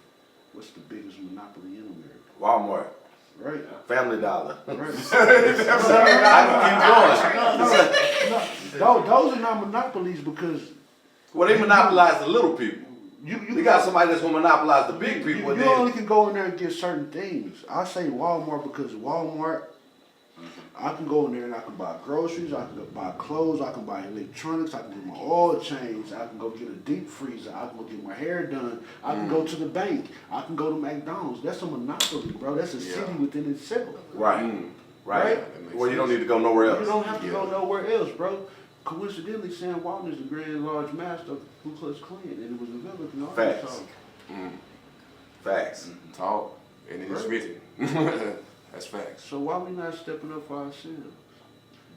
[SPEAKER 3] What's the biggest monopoly in America?
[SPEAKER 2] Walmart.
[SPEAKER 3] Right?
[SPEAKER 2] Family Dollar.
[SPEAKER 3] Right.
[SPEAKER 2] I can keep going.
[SPEAKER 3] Those are not monopolies because
[SPEAKER 2] Well, they monopolize the little people.
[SPEAKER 3] you
[SPEAKER 2] We got somebody that's gonna monopolize the big
[SPEAKER 3] You,
[SPEAKER 2] people.
[SPEAKER 3] you only can go in there and get certain things. I say Walmart because Walmart, I can go in there and I can buy groceries, I can buy clothes, I can buy electronics, I can get my oil changed, I can go get a deep freezer, I can go get my hair done, I can go to the bank, I can go to McDonald's. That's a monopoly, bro. That's a city within itself.
[SPEAKER 2] Right. Right.
[SPEAKER 1] Right.
[SPEAKER 2] Well, you don't need to go nowhere else.
[SPEAKER 3] You don't have to go nowhere else, bro. Coincidentally, Sam Walton is the grand large master of Ku Klux Klan, and it was developed in Arkansas.
[SPEAKER 2] Facts. Facts.
[SPEAKER 1] Talk. And it is
[SPEAKER 3] Right.
[SPEAKER 1] written. That's facts.
[SPEAKER 3] So why we not stepping up for ourselves?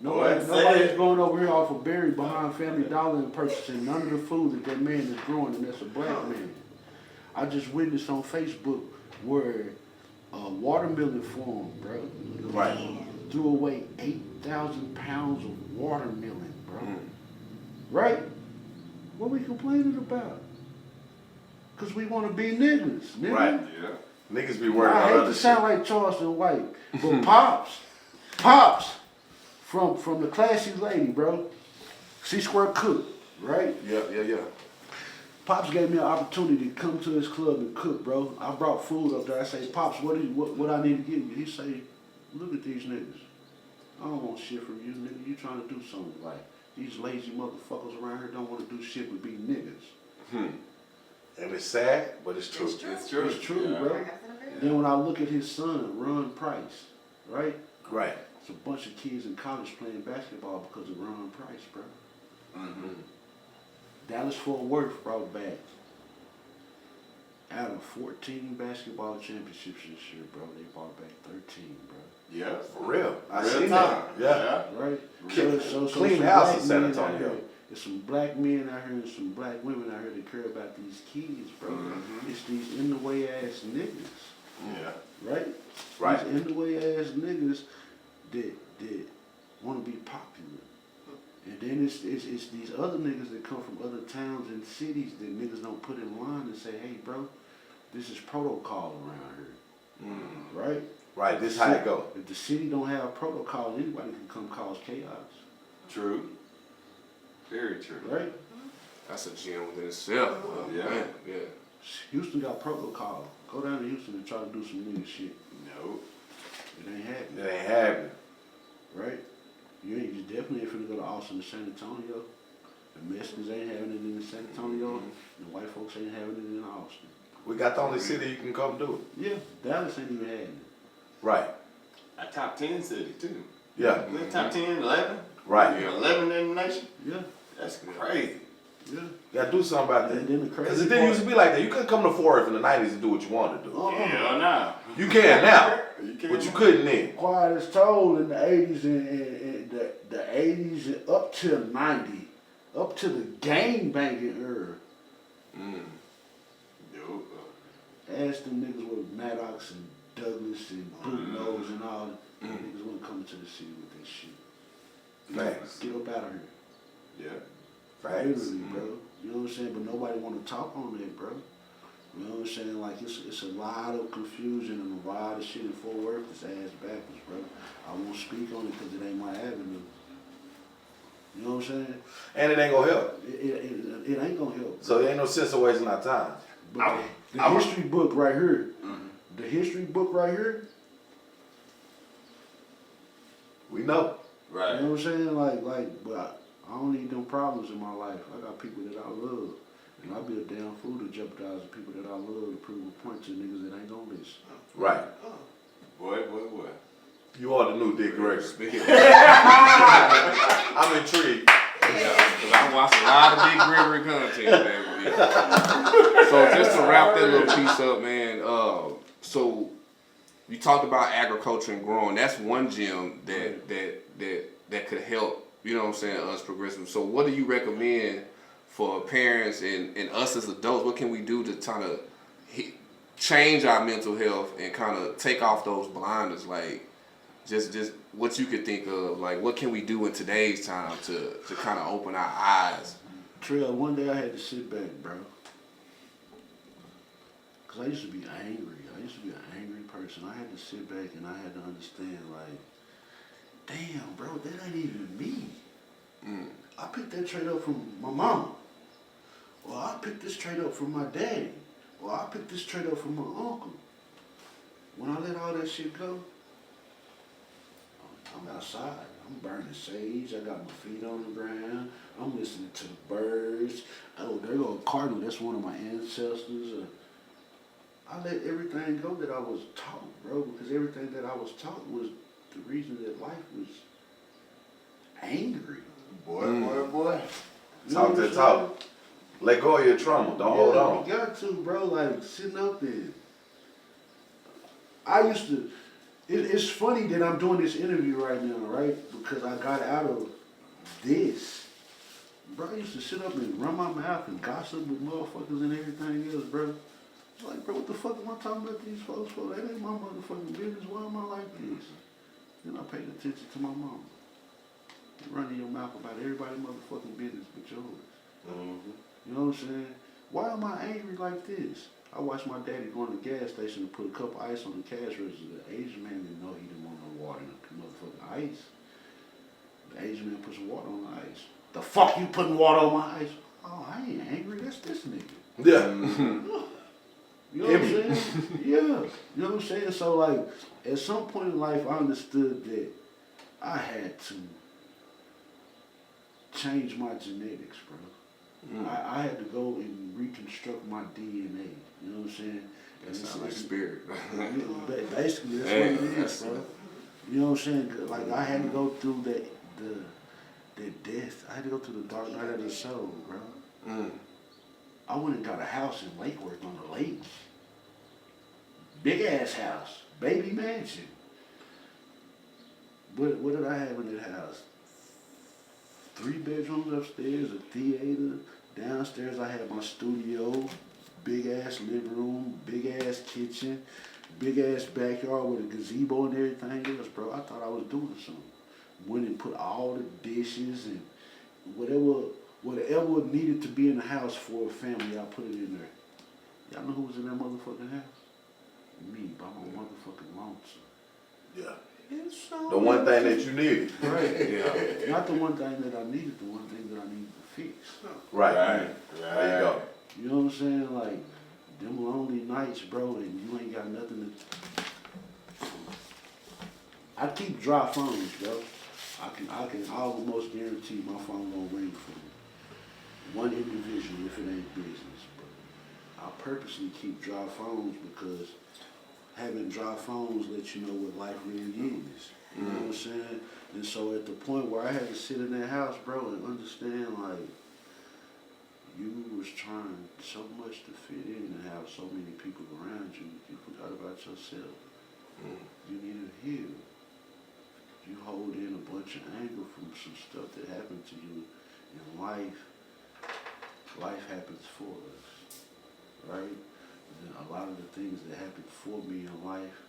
[SPEAKER 2] Nobody's
[SPEAKER 3] Nobody's going over here off of Berry behind Family Dollar and purchasing none of the food that man is growing, and that's a black man. I just witnessed on Facebook where a watermelon farm, bro,
[SPEAKER 2] Right.
[SPEAKER 3] threw away 8,000 pounds of watermelon, bro. Right? What we complaining about? Because we want to be niggas, nigga.
[SPEAKER 2] Right.
[SPEAKER 4] Yeah.
[SPEAKER 2] Niggas be worried
[SPEAKER 3] I
[SPEAKER 2] about
[SPEAKER 3] hate
[SPEAKER 2] other
[SPEAKER 3] to sound
[SPEAKER 2] shit.
[SPEAKER 3] like Charleston White, but Pops, from the classy lady, bro. C.SQUARE cook, right?
[SPEAKER 1] Yeah.
[SPEAKER 3] Pops gave me an opportunity to come to his club and cook, bro. I brought food up there. I say, Pops, what I need to give you? He say, look at these niggas. I don't want shit from you, nigga. You trying to do something like these lazy motherfuckers around here don't want to do shit but be niggas.
[SPEAKER 2] And it's sad, but it's true.
[SPEAKER 4] It's true.
[SPEAKER 3] It's true,
[SPEAKER 4] Yeah.
[SPEAKER 3] bro. Then when I look at his son, Ron Price, right?
[SPEAKER 2] Right.
[SPEAKER 3] It's a bunch of kids in college playing basketball because of Ron Price, bro. Dallas Fort Worth brought back out of 14 basketball championships this year, bro. They brought back 13, bro.
[SPEAKER 4] Yeah.
[SPEAKER 2] For real. I
[SPEAKER 4] Real
[SPEAKER 2] seen
[SPEAKER 4] time.
[SPEAKER 2] that. Yeah.
[SPEAKER 3] Right?
[SPEAKER 2] Clean
[SPEAKER 3] some
[SPEAKER 2] house
[SPEAKER 3] black
[SPEAKER 2] in San
[SPEAKER 3] men out
[SPEAKER 2] Antonio.
[SPEAKER 3] here. There's some black men out here and some black women out here that care about these kids, bro. It's these in the way ass niggas,
[SPEAKER 4] Yeah.
[SPEAKER 3] right?
[SPEAKER 2] Right.
[SPEAKER 3] These in the way ass niggas that want to be popular. And then it's these other niggas that come from other towns and cities that niggas don't put in line and say, hey, bro, this is protocol around here, right?
[SPEAKER 2] Right. This how it go.
[SPEAKER 3] If the city don't have protocol, anybody can come cause chaos,
[SPEAKER 4] True. Very true.
[SPEAKER 3] right?
[SPEAKER 1] That's a gem within itself.
[SPEAKER 4] Yeah.
[SPEAKER 1] Man, yeah.
[SPEAKER 3] Houston got protocol. Go down to Houston and try to do some nigga shit.
[SPEAKER 4] No.
[SPEAKER 3] It ain't happening,
[SPEAKER 2] It ain't happening.
[SPEAKER 3] right? You definitely ain't finna go to Austin or San Antonio. The Mexicans ain't having it in San Antonio. The white folks ain't having it in Austin.
[SPEAKER 2] We got the only city you can come do it.
[SPEAKER 3] Yeah, Dallas ain't even having it.
[SPEAKER 2] Right.
[SPEAKER 4] A top 10 city too.
[SPEAKER 2] Yeah.
[SPEAKER 4] Top 10, 11?
[SPEAKER 2] Right.
[SPEAKER 4] Yeah, 11 in the nation?
[SPEAKER 3] Yeah,
[SPEAKER 4] That's crazy.
[SPEAKER 3] yeah.
[SPEAKER 2] You gotta do something about that.
[SPEAKER 3] And then the
[SPEAKER 2] Because
[SPEAKER 3] crazy
[SPEAKER 2] it didn't used to be like that. You couldn't come to Forest in the 90s and do what you wanted to do.
[SPEAKER 4] Hell no.
[SPEAKER 2] You can now,
[SPEAKER 4] You can't.
[SPEAKER 2] but you couldn't then.
[SPEAKER 3] Quiet as told in the 80s and the 80s and up to 90, up to the gang banging era.
[SPEAKER 4] Yo,
[SPEAKER 3] Ask them niggas with Maddox and Douglas and Boot Nose and all them niggas wanna come to the city with that shit.
[SPEAKER 2] Facts.
[SPEAKER 3] Get up out of here.
[SPEAKER 4] yeah.
[SPEAKER 2] Facts.
[SPEAKER 3] Literally, bro. You know what I'm saying? But nobody wanna talk on that, bro. You know what I'm saying? Like it's a lot of confusion and a lot of shit in Fort Worth that's ass backwards, bro. I won't speak on it because it ain't my avenue. You know what I'm saying?
[SPEAKER 2] And it ain't gonna help.
[SPEAKER 3] It ain't gonna help.
[SPEAKER 2] So there ain't no sense of wasting our time.
[SPEAKER 3] But the history book right here, the history book right here,
[SPEAKER 2] We know.
[SPEAKER 4] Right.
[SPEAKER 3] you know what I'm saying? Like, but I don't need them problems in my life. I got people that I love. And I'll be a damn fool to jeopardize the people that I love to prove a point to niggas that ain't gonna listen.
[SPEAKER 2] Right.
[SPEAKER 4] Boy.
[SPEAKER 2] You are the new Dick Gregory.
[SPEAKER 1] Speaking of,
[SPEAKER 2] I'm intrigued.
[SPEAKER 1] because I watch a lot of Big Gregory content, man. So just to wrap that little piece up, man. So you talked about agriculture and growing. That's one gem that could help. You know what I'm saying? Us progressive. So what do you recommend for parents and us as adults? What can we do to kind of change our mental health and kind of take off those blinders? Like just what you could think of. Like what can we do in today's time to kind of open our eyes?
[SPEAKER 3] Trail, one day I had to sit back, bro. Because I used to be angry. I used to be an angry person. I had to sit back and I had to understand, like, damn, bro, that ain't even me. I picked that trait up from my mama. Or I picked this trait up from my daddy. Or I picked this trait up from my uncle. When I let all that shit go, I'm outside. I'm burning sage. I got my feet on the ground. I'm listening to the birds. Oh, there go a cardinal. That's one of my ancestors. I let everything go that I was taught, bro, because everything that I was taught was the reason that life was angry.
[SPEAKER 4] Boy.
[SPEAKER 3] You know
[SPEAKER 2] Talk
[SPEAKER 3] what
[SPEAKER 2] that
[SPEAKER 3] I'm
[SPEAKER 2] talk. Let go of your trauma. Don't hold on.
[SPEAKER 3] You got to, bro. Like sitting up there. I used to. It's funny that I'm doing this interview right now, right? Because I got out of this. Bro, I used to sit up and run my mouth and gossip with motherfuckers and everything else, bro. It's like, bro, what the fuck am I talking about these folks for? That ain't my motherfucking business. Why am I like this? Then I paid attention to my mama. Running your mouth about everybody's motherfucking business but yours. You know what I'm saying? Why am I angry like this? I watched my daddy go to the gas station and put a cup of ice on the cash register. The Asian man didn't know he didn't want no water in the motherfucking ice. The Asian man put some water on the ice. The fuck you putting water on my ice? Oh, I ain't angry. That's this nigga.
[SPEAKER 2] Yeah.
[SPEAKER 3] You know what I'm saying? Yeah. You know what I'm saying? So, like, at some point in life, I understood that I had to change my genetics, bro. I had to go and reconstruct my DNA. You know what I'm saying?
[SPEAKER 1] That sounds like spirit.
[SPEAKER 3] Basically, that's what it is, bro. You know what I'm saying? Like, I had to go through the death. I had to go through the dark night of the soul, bro. I went and got a house in Lake Worth on the lake. Big ass house, baby mansion. What did I have in that house? 3 bedrooms upstairs, a theater. Downstairs I had my studio, big ass living room, big ass kitchen, big ass backyard with a gazebo and everything else, bro. I thought I was doing something. Went and put all the dishes and whatever needed to be in the house for a family, I put it in there. Y'all know who was in that motherfucking house? Me, by my motherfucking lonesome.
[SPEAKER 2] Yeah. The one thing that you needed.
[SPEAKER 3] Right. Yeah. Not the one thing that I needed, the one thing that I needed to fix.
[SPEAKER 2] Right. There you go.
[SPEAKER 3] You know what I'm saying? Like, them lonely nights, bro, and you ain't got nothing to... I keep dry phones, bro. I can almost guarantee my phone won't ring for one individual if it ain't business, bro. I purposely keep dry phones because having dry phones lets you know what life really is. You know what I'm saying? And so at the point where I had to sit in that house, bro, and understand, like, you was trying so much to fit in and have so many people around you, you forgot about yourself. You need to heal. You hold in a bunch of anger from some stuff that happened to you in life. Life happens for us, right? And a lot of the things that happened for me in life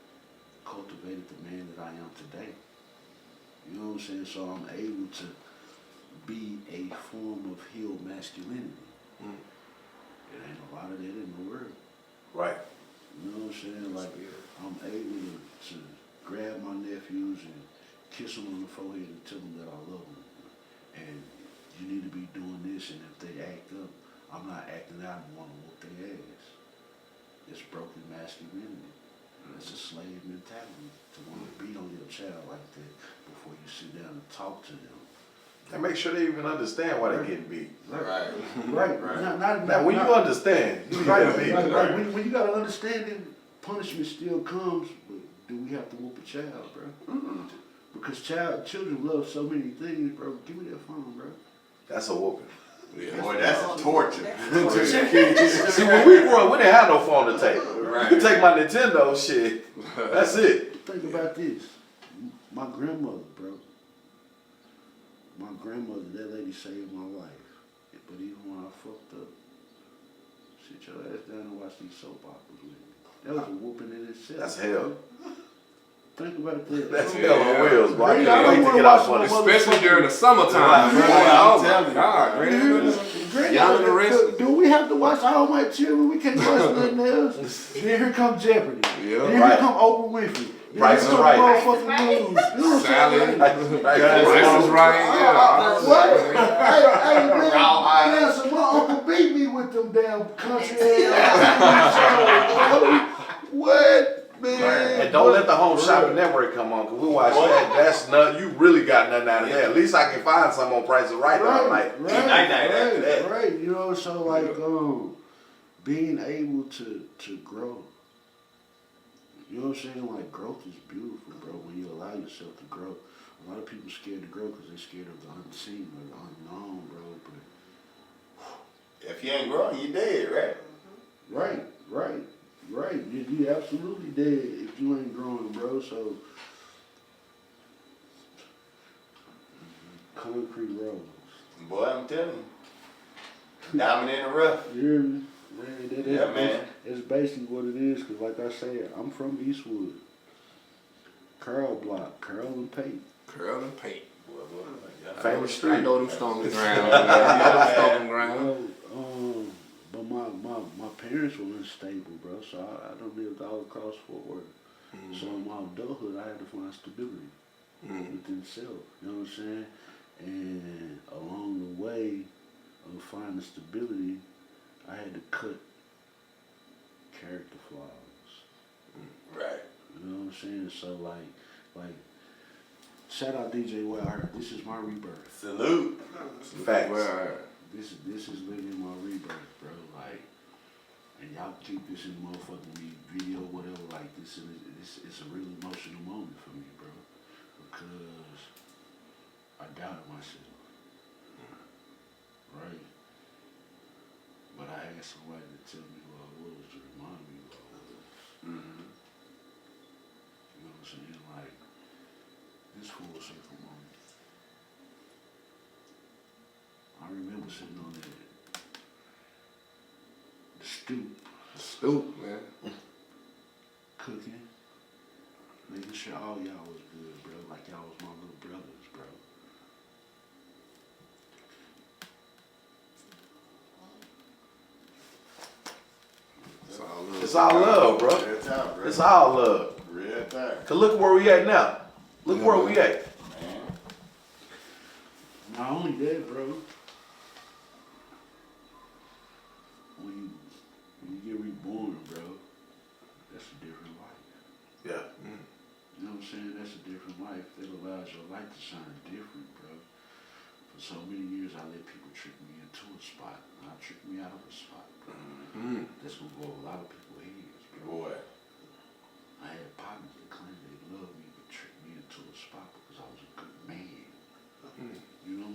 [SPEAKER 3] cultivated the man that I am today. You know what I'm saying? So I'm able to be a form of healed masculinity. It ain't a lot of that in the world.
[SPEAKER 2] Right.
[SPEAKER 3] You know what I'm saying? Like, I'm able to grab my nephews and kiss them on the forehead and tell them that I love them. And you need to be doing this, and if they act up, I'm not acting out and want to whoop their ass. It's broken masculinity. It's a slave mentality to want to beat on your child like that before you sit down and talk to them.
[SPEAKER 2] And make sure they even understand why they're getting beat.
[SPEAKER 3] Right.
[SPEAKER 2] Now, when you understand, you
[SPEAKER 3] right,
[SPEAKER 2] beat.
[SPEAKER 3] right. When you got to understand it, punishment still comes, but do we have to whoop a child, bro? Because children love so many things, bro. Give me that phone, bro.
[SPEAKER 2] That's a whooping.
[SPEAKER 4] Yeah, boy, that's a torture.
[SPEAKER 2] See, when we grew up, we didn't have no phone to take.
[SPEAKER 4] Right.
[SPEAKER 2] You can take my Nintendo, shit. That's it.
[SPEAKER 3] Think about this. My grandmother, bro. My grandmother, that lady saved my life. But even when I fucked up, sit your ass down and watch these soap operas with me. That was a whooping in itself.
[SPEAKER 2] That's hell.
[SPEAKER 3] Think about that.
[SPEAKER 2] That's hell on wheels, bro. I
[SPEAKER 3] I
[SPEAKER 2] can't
[SPEAKER 3] don't
[SPEAKER 2] wait to
[SPEAKER 3] wanna
[SPEAKER 2] get out
[SPEAKER 3] watch
[SPEAKER 2] for
[SPEAKER 3] no
[SPEAKER 2] this.
[SPEAKER 1] Especially during the summertime.
[SPEAKER 2] Right.
[SPEAKER 1] Oh
[SPEAKER 4] I'm telling
[SPEAKER 1] my
[SPEAKER 4] you.
[SPEAKER 1] God, Y'all in the rest.
[SPEAKER 3] Do we have to watch All My Children? We can't watch nothing else. Then here come Jeopardy.
[SPEAKER 1] Yeah.
[SPEAKER 3] Then here
[SPEAKER 2] Right.
[SPEAKER 3] come Oprah Winfrey. Then
[SPEAKER 2] Price
[SPEAKER 3] here
[SPEAKER 2] is
[SPEAKER 3] come
[SPEAKER 2] Right.
[SPEAKER 3] motherfucking news. You know what I'm
[SPEAKER 1] Sally.
[SPEAKER 3] saying?
[SPEAKER 1] Price is right. Yeah.
[SPEAKER 3] What? Hey, man, listen, my uncle beat me with them damn country ass. What? Man.
[SPEAKER 2] And don't let the Home Shopping Network come on, because we watch that. That's nothing. You really got nothing out of that. At least I can find some on Price is Right.
[SPEAKER 3] Right,
[SPEAKER 2] Night after that.
[SPEAKER 3] right. You know, so like being able to grow. You know what I'm saying? Like, growth is beautiful, bro, when you allow yourself to grow. A lot of people scared to grow because they're scared of the unseen or the unknown, bro. But
[SPEAKER 4] If you ain't growing, you dead, right?
[SPEAKER 3] right. You absolutely dead if you ain't growing, bro. So, concrete roads.
[SPEAKER 4] Boy, I'm telling you. Diamond in the rough.
[SPEAKER 3] You hear me? Man,
[SPEAKER 4] Man.
[SPEAKER 3] It's basically what it is, because like I said, I'm from Eastwood. Curl Block, Curl and Pate.
[SPEAKER 1] Curl and paint.
[SPEAKER 2] Famous
[SPEAKER 1] I
[SPEAKER 2] street.
[SPEAKER 1] know them stomping ground. I know them stomping ground.
[SPEAKER 3] But my parents were unstable, bro, so I don't live all across Fort Worth. So in my adulthood, I had to find stability within self, you know what I'm saying? And along the way of finding stability, I had to cut character flaws.
[SPEAKER 4] Right.
[SPEAKER 3] You know what I'm saying? So like, shout out DJ Wild. This is my rebirth.
[SPEAKER 4] Salute.
[SPEAKER 2] Facts.
[SPEAKER 3] This is literally my rebirth, bro. Like, and y'all keep this in the motherfucking video, whatever. Like, this it's a really emotional moment for me, bro, because I doubted myself, right? But I had somebody to tell me who I was, to remind me who I was. You know what I'm saying? Like, this full circle moment. I remember sitting on the stoop,
[SPEAKER 1] Man.
[SPEAKER 3] cooking, making sure all y'all was good, bro. Like y'all was my little brothers, bro.
[SPEAKER 2] It's all love, bro.
[SPEAKER 4] Real time, bro.
[SPEAKER 2] It's all love.
[SPEAKER 4] Real time.
[SPEAKER 2] Cause look where we at now. Look where we at.
[SPEAKER 4] Man.
[SPEAKER 3] Not only that, bro. When you get reborn, bro, that's a different life.
[SPEAKER 2] Yeah.
[SPEAKER 3] You know what I'm saying? That's a different life. That allows your life to shine different, bro. For so many years, I let people trick me into a spot. Now trick me out of a spot, bro. That's gonna go over a lot of people's heads, bro.
[SPEAKER 4] Boy.
[SPEAKER 3] I had partners that claimed they loved me, but tricked me into a spot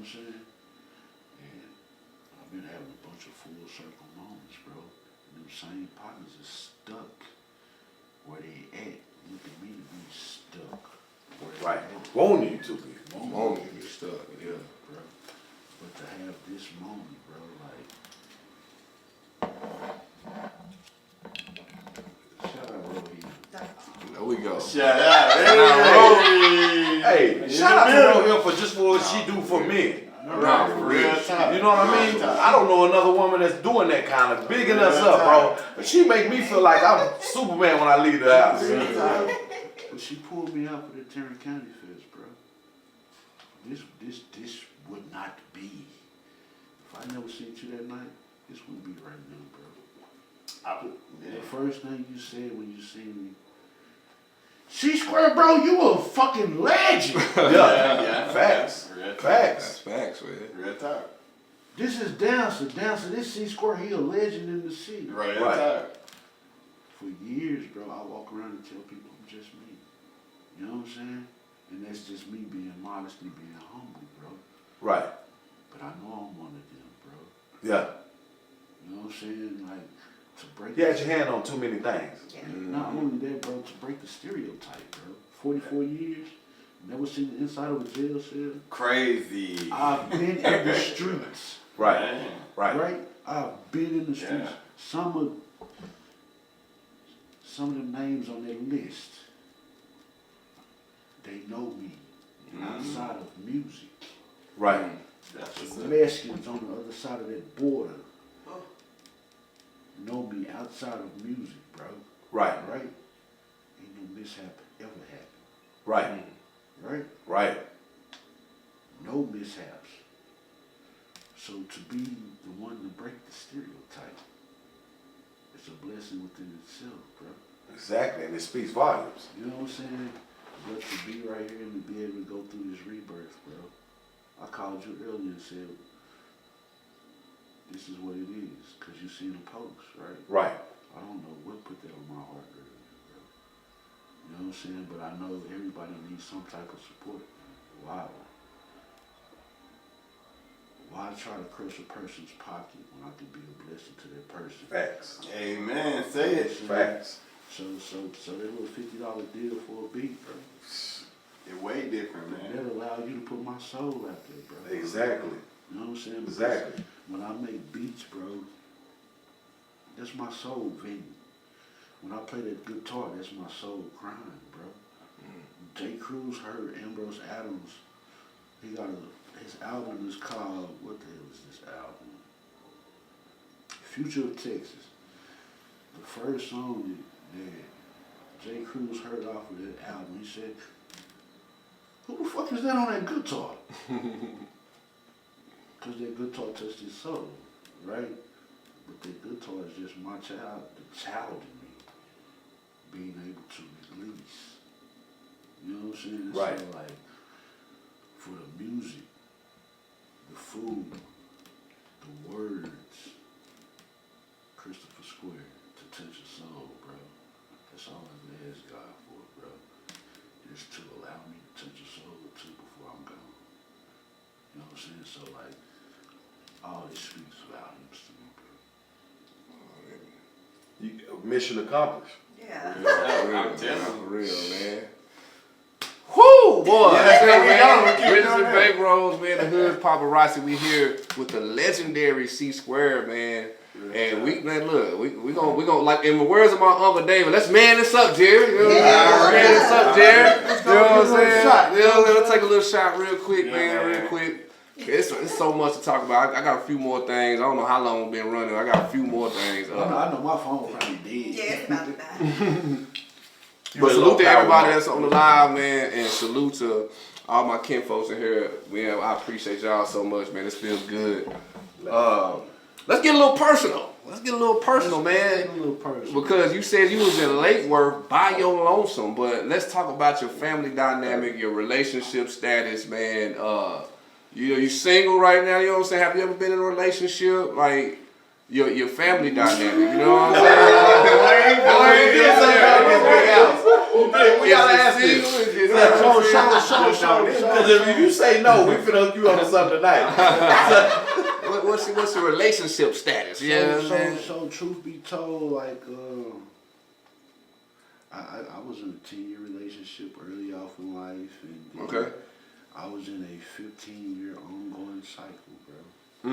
[SPEAKER 3] I'm saying? And I've been having a bunch of full circle moments, bro. And them same partners are stuck where they at. Looking at me to be stuck.
[SPEAKER 2] Right. Want you to be.
[SPEAKER 1] Want you to be stuck, yeah.
[SPEAKER 3] Bro. But to have this moment, bro, like, shout out Rohit.
[SPEAKER 1] There we go.
[SPEAKER 4] Shout out.
[SPEAKER 2] Hey, shout out to Rohit for just for what she do for men.
[SPEAKER 1] Nah, for real.
[SPEAKER 2] You know what I mean? I don't know another woman that's doing that kind of bigging us up, bro. But she make me feel like I'm Superman when I leave the house.
[SPEAKER 3] But she pulled me out for the Tarrant County Fest, bro. This would not be. If I never seen you that night, this would be right now, bro. The first thing you said when you seen me, C.SQUARE, bro, you a fucking legend.
[SPEAKER 2] Yeah. Facts.
[SPEAKER 1] That's
[SPEAKER 2] Facts.
[SPEAKER 1] facts, man.
[SPEAKER 4] Real talk.
[SPEAKER 3] This is Dancer. This C.SQUARE, he a legend in the city.
[SPEAKER 4] Right.
[SPEAKER 3] For years, bro, I walk around and tell people I'm just me. You know what I'm saying? And that's just me being modestly being humble, bro.
[SPEAKER 2] Right.
[SPEAKER 3] But I know I'm one of them, bro.
[SPEAKER 2] Yeah.
[SPEAKER 3] You know what I'm saying? Like, to break
[SPEAKER 2] You had your hand on too many things.
[SPEAKER 3] Not only that, bro, to break the stereotype, bro. 44 years, never seen the inside of a jail cell.
[SPEAKER 4] Crazy.
[SPEAKER 3] I've been in the streets.
[SPEAKER 2] Right.
[SPEAKER 3] Right? I've been in the streets.
[SPEAKER 4] Yeah.
[SPEAKER 3] Some of the names on that list, they know me outside of music.
[SPEAKER 2] Right.
[SPEAKER 4] That's what's up.
[SPEAKER 3] Mexicans on the other side of that border know me outside of music, bro.
[SPEAKER 2] Right.
[SPEAKER 3] Right? Ain't no mishap ever happened.
[SPEAKER 2] Right.
[SPEAKER 3] Right?
[SPEAKER 2] Right.
[SPEAKER 3] No mishaps. So to be the one to break the stereotype, it's a blessing within itself, bro.
[SPEAKER 2] Exactly. And it speaks volumes.
[SPEAKER 3] You know what I'm saying? But to be right here and to be able to go through this rebirth, bro. I called you earlier and said, this is what it is, because you seen the post, right?
[SPEAKER 2] Right.
[SPEAKER 3] I don't know what put that on my heart earlier, bro. You know what I'm saying? But I know everybody needs some type of support. Why try to crush a person's pocket when I could be a blessing to that person?
[SPEAKER 2] Facts.
[SPEAKER 4] Amen. Say it.
[SPEAKER 2] Facts.
[SPEAKER 3] So that little $50 deal for a beat, bro.
[SPEAKER 4] It's way different, man.
[SPEAKER 3] That allow you to put my soul out there, bro.
[SPEAKER 2] Exactly.
[SPEAKER 3] You know what I'm saying? Because
[SPEAKER 2] Exactly.
[SPEAKER 3] when I make beats, bro, that's my soul venting. When I play that guitar, that's my soul crying, bro. J. Cruz heard Ambrose Adams. He got his album is called, what the hell is this album? Future of Texas. The first song that J. Cruz heard off of that album, he said, who the fuck is that on that guitar? Because that guitar touched his soul, right? But that guitar is just my child, the child in me, being able to release. You know what I'm saying?
[SPEAKER 2] Right.
[SPEAKER 3] So like, for the music, the food, the words, Christopher Square, to touch a soul, bro. That's all I can ask God for, bro. Just to allow me to touch a soul or two before I'm gone. You know what I'm saying? So like, all this speaks volumes to me, bro.
[SPEAKER 2] Mission accomplished.
[SPEAKER 1] Yeah,
[SPEAKER 4] I'm
[SPEAKER 1] for
[SPEAKER 4] telling you.
[SPEAKER 1] for real, man. Whoo, boy!
[SPEAKER 4] Yeah,
[SPEAKER 1] Hey, man.
[SPEAKER 4] keep
[SPEAKER 1] Bridges
[SPEAKER 4] going,
[SPEAKER 1] and Bankrolls, man. The Hood Paparazzi. We here with the legendary C.SQUARE, man. And we gonna like in the words of my Uncle David, let's man this up, Jerry. You know what I'm saying? Man this up, Jerry. You know what I'm saying? Let's take a little shot real quick, man, real quick. It's so much to talk about. I got a few more things. I don't know how long we've been running. I got a few more things.
[SPEAKER 3] I know my phone probably dead.
[SPEAKER 5] Yeah, it's about that.
[SPEAKER 1] But salute to everybody that's on the live, man, and salute to all my kin folks in here. Man, I appreciate y'all so much, man. This feels good. Let's get a little personal. Man.
[SPEAKER 3] A little personal.
[SPEAKER 1] Because you said you was in Lake Worth by your lonesome, but let's talk about your family dynamic, your relationship status, man. You single right now, you know what I'm saying? Have you ever been in a relationship? Like, your family dynamic, you know what I'm saying?
[SPEAKER 2] We gotta ask this. Because if you say no, we finna hook you up with something tonight.
[SPEAKER 1] What's the relationship status? Yeah.
[SPEAKER 3] So truth be told, like I was in a 10-year relationship early off in life, and
[SPEAKER 1] Okay.
[SPEAKER 3] I was in a 15-year ongoing cycle, bro.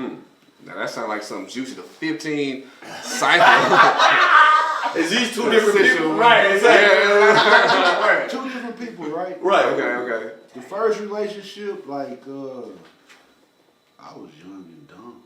[SPEAKER 1] Now that sounds like something juicy. The 15 cycle.
[SPEAKER 2] Is these two different people?
[SPEAKER 1] Right. Exactly.
[SPEAKER 3] Two different people, right?
[SPEAKER 2] Right.
[SPEAKER 1] Okay.
[SPEAKER 3] The first relationship, like I was young and dumb.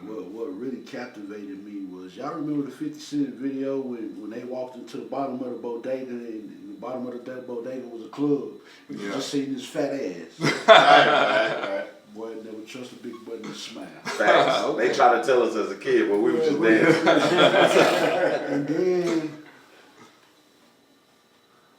[SPEAKER 3] What really captivated me was, y'all remember the 50 Cent video when they walked into the bottom of the bodega, and the bottom of the bodega was a club. You just seen this fat ass.
[SPEAKER 2] Right.
[SPEAKER 3] Boy, never trust a big button to smile.
[SPEAKER 2] Facts. They tried to tell us as a kid, but we were just dancing.
[SPEAKER 3] And then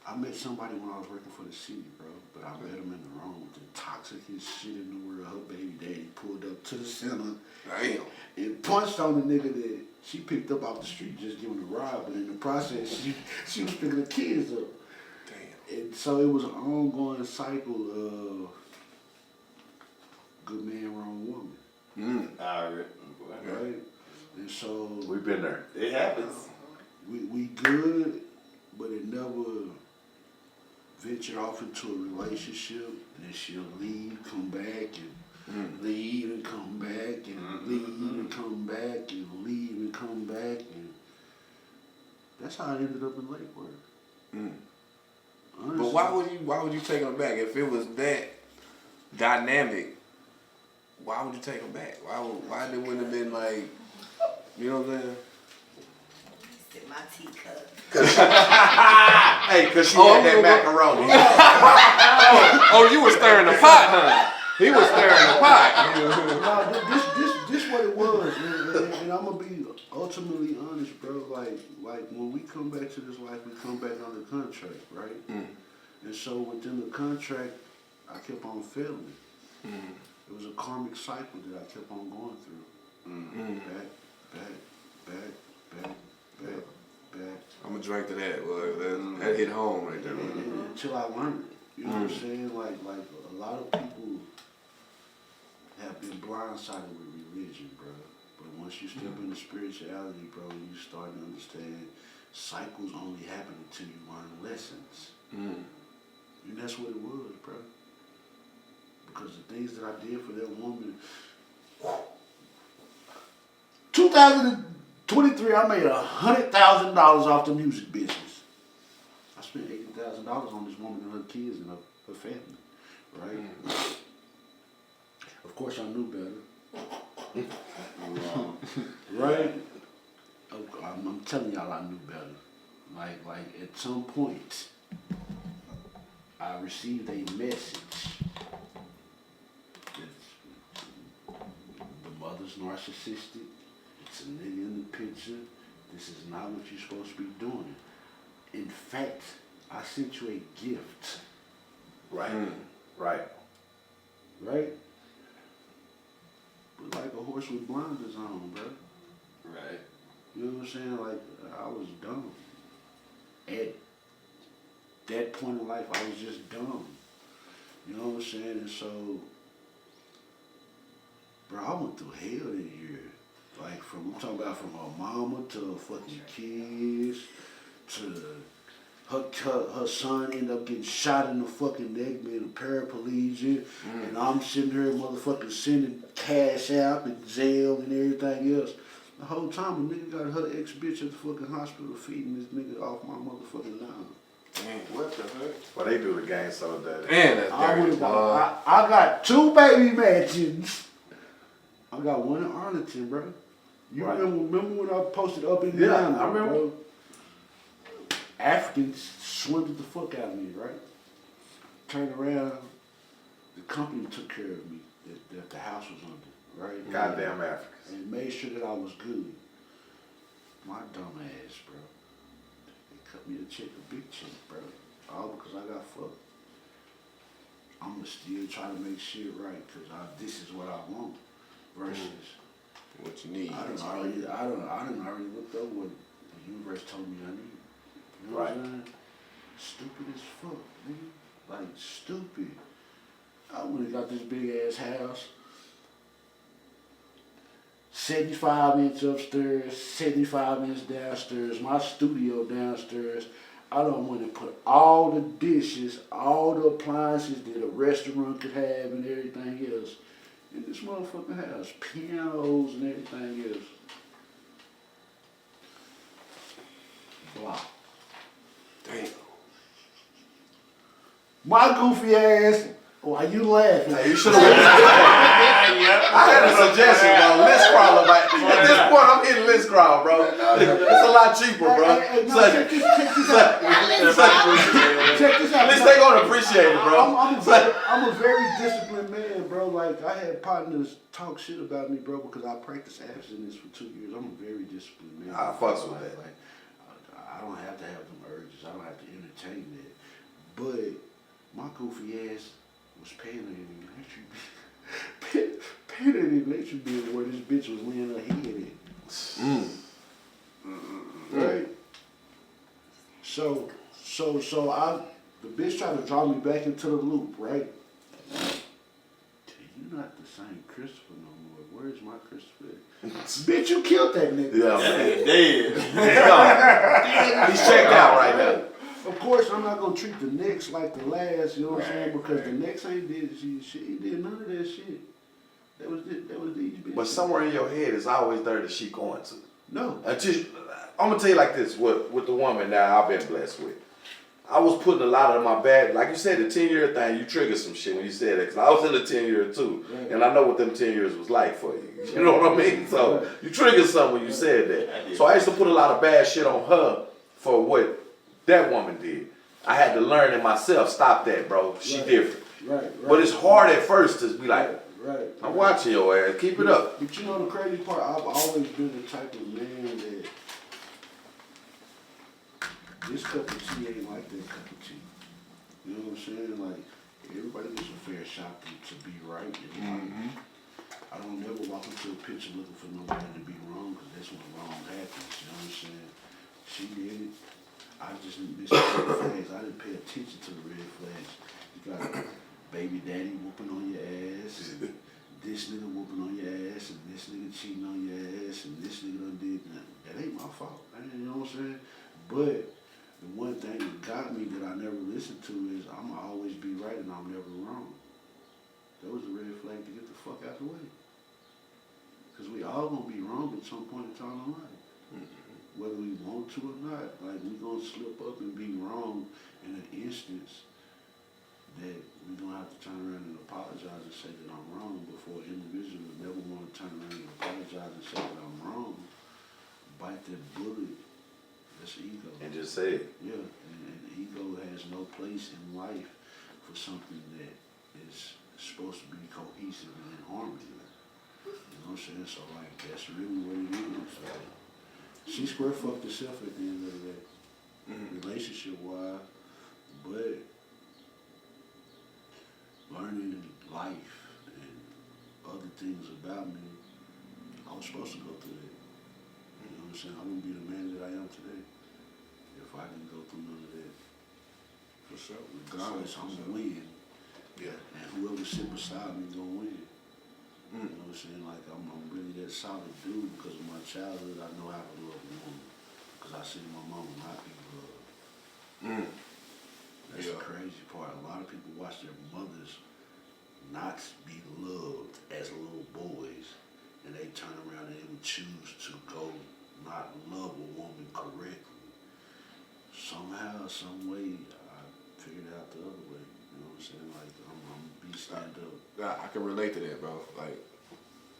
[SPEAKER 3] I met somebody when I was working for the city, bro. But I met him in the wrong, the toxicest shit in the world. Her baby daddy pulled up to the center.
[SPEAKER 1] Damn.
[SPEAKER 3] And punched on the nigga that she picked up off the street, just giving a ride. But in the process, she was picking the kids up.
[SPEAKER 1] Damn.
[SPEAKER 3] And so it was an ongoing cycle of good man, wrong woman. Right? And so
[SPEAKER 2] We've been there.
[SPEAKER 4] It happens.
[SPEAKER 3] we good, but it never ventured off into a relationship. And then she'll leave, come back, and leave and come back, and leave and come back, and leave and come back, and that's how I ended up in Lake Work.
[SPEAKER 1] But why would you take them back if it was that dynamic? Why would you take them back? Why they wouldn't have been like, you know what I'm saying?
[SPEAKER 5] Sip my teacup.
[SPEAKER 2] Hey, cause she had that macaroni.
[SPEAKER 1] Oh, you were stirring the pot, huh? He was stirring the pot.
[SPEAKER 3] No, this what it was, and I'm gonna be ultimately honest, bro. Like when we come back to this life, we come back under contract, right? And so within the contract, I kept on failing. It was a karmic cycle that I kept on going through. Back.
[SPEAKER 1] I'm gonna drink to that. Well, that hit home right there.
[SPEAKER 3] Until I learned it. You know what I'm saying? Like a lot of people have been blindsided with religion, bro. But once you step into spirituality, bro, you start to understand cycles only happen until you learn lessons. And that's what it was, bro. Because the things that I did for that woman, 2023, I made $100,000 off the music business. I spent $80,000 on this woman and her kids and her family, right? Of course, I knew better. Right? I'm telling y'all I knew better. Like at some point, I received a message that the mother's narcissistic. It's a nigga in the picture. This is not what you're supposed to be doing. In fact, I sent you a gift.
[SPEAKER 2] Right.
[SPEAKER 3] Right? But like a horse with blinders on, bro.
[SPEAKER 4] Right.
[SPEAKER 3] You know what I'm saying? Like, I was dumb. At that point in life, I was just dumb. You know what I'm saying? And so, bro, I went through hell that year. Like, I'm talking about from her mama to her fucking kids to her son ended up getting shot in the fucking neck, being a paraplegic, and I'm sitting here motherfucking sending cash out and Zelle and everything else. The whole time a nigga got her ex-bitch at the fucking hospital feeding this nigga off my motherfucking line.
[SPEAKER 1] What the heck?
[SPEAKER 2] Well, they do the game so that.
[SPEAKER 1] Man, that's dirty.
[SPEAKER 3] I got 2 baby mansions. I got one in Arlington, bro. You remember when I posted up in down?
[SPEAKER 2] I remember.
[SPEAKER 3] Bro? Africans swindled the fuck out of me, right? Turned around, the company took care of me that the house was under, right?
[SPEAKER 2] Goddamn Africans.
[SPEAKER 3] And made sure that I was good. My dumb ass, bro. They cut me a check, a big check, bro. All because I got fucked. I'ma still try to make shit right, cause this is what I want. Versus
[SPEAKER 1] what you need.
[SPEAKER 3] I done already looked up what the universe told me I need. You know what I'm saying? Stupid as fuck, nigga. Like, stupid. I would've got this big ass house. 75-inch upstairs, 75-inch downstairs, my studio downstairs. I don't want to put all the dishes, all the appliances that a restaurant could have and everything else in this motherfucking house. Pianos and everything else. Wow.
[SPEAKER 1] Damn.
[SPEAKER 3] My goofy ass, why you laughing?
[SPEAKER 2] Hey, you should have. I had a suggestion, bro. List crawler, but at this point, I'm hitting list crawl, bro. It's a lot cheaper, bro.
[SPEAKER 3] No, check this out. Check this out.
[SPEAKER 2] At least they gonna appreciate it, bro.
[SPEAKER 3] I'm a very disciplined man, bro. Like, I had partners talk shit about me, bro, because I practiced abstinence for 2 years. I'm a very disciplined man.
[SPEAKER 2] I fucks with that.
[SPEAKER 3] Like, I don't have to have them urges. I don't have to entertain that. But my goofy ass was paying an election bill where this bitch was laying her head in. Right? So the bitch tried to draw me back into the loop, right? You're not the same Christopher no more. Where's my Christopher? Bitch, you killed that nigga.
[SPEAKER 2] Yeah, man.
[SPEAKER 4] Dead.
[SPEAKER 2] He's checked out right now.
[SPEAKER 3] Of course, I'm not gonna treat the next like the last, you know what I'm saying? Because the next ain't did shit. He did none of that shit. That was these bitches.
[SPEAKER 2] But somewhere in your head is always there that she going to.
[SPEAKER 3] No.
[SPEAKER 2] Until, I'm gonna tell you like this, with the woman that I've been blessed with. I was putting a lot of my bad, like you said, the 10-year thing, you triggered some shit when you said that, because I was in the 10-year too, and I know what them 10 years was like for you. You know what I mean? So you triggered something when you said that. So I used to put a lot of bad shit on her for what that woman did. I had to learn it myself, stop that, bro. She different.
[SPEAKER 3] Right.
[SPEAKER 2] But it's hard at first to be like,
[SPEAKER 3] Right.
[SPEAKER 2] I'm watching your ass, keep it up.
[SPEAKER 3] But you know the crazy part, I've always been the type of man that this cup of tea ain't like that cup of tea. You know what I'm saying? Like, everybody gets a fair shot to be right. You know? I don't never walk into a picture looking for nobody to be wrong, because that's when wrong happens. You know what I'm saying? She did it. I just didn't miss the red flags. I didn't pay attention to the red flags. You got baby daddy whooping on your ass, and this nigga whooping on your ass, and this nigga cheating on your ass, and this nigga done did nothing. That ain't my fault, man, you know what I'm saying? But the one thing that got me that I never listened to is I'ma always be right and I'm never wrong. That was a red flag to get the fuck out the way. Because we all gonna be wrong at some point in time in life. Whether we want to or not, like, we gonna slip up and be wrong in an instance that we gonna have to turn around and apologize and say that I'm wrong, before an individual would never want to turn around and apologize and say that I'm wrong. Bite that bullet. That's ego.
[SPEAKER 2] And just say it.
[SPEAKER 3] Yeah, and ego has no place in life for something that is supposed to be cohesive and in harmony. You know what I'm saying? So, like, that's really what it is. C.SQUARE fucked herself at the end of the day, relationship-wise, but learning life and other things about me, I was supposed to go through that. You know what I'm saying? I wouldn't be the man that I am today if I didn't go through none of that. For sure. Regardless, I'm gonna win.
[SPEAKER 1] Yeah.
[SPEAKER 3] And whoever sit beside me gonna win. You know what I'm saying? Like, I'm really that solid dude because of my childhood. I know how to love a woman because I seen my mama not be loved. That's the crazy part. A lot of people watch their mothers not be loved as little boys, and they turn around and they would choose to go not love a woman correctly. Somehow, some way, I figured out the other way. You know what I'm saying? Like, I'm be stand up.
[SPEAKER 1] I can relate to that, bro. Like,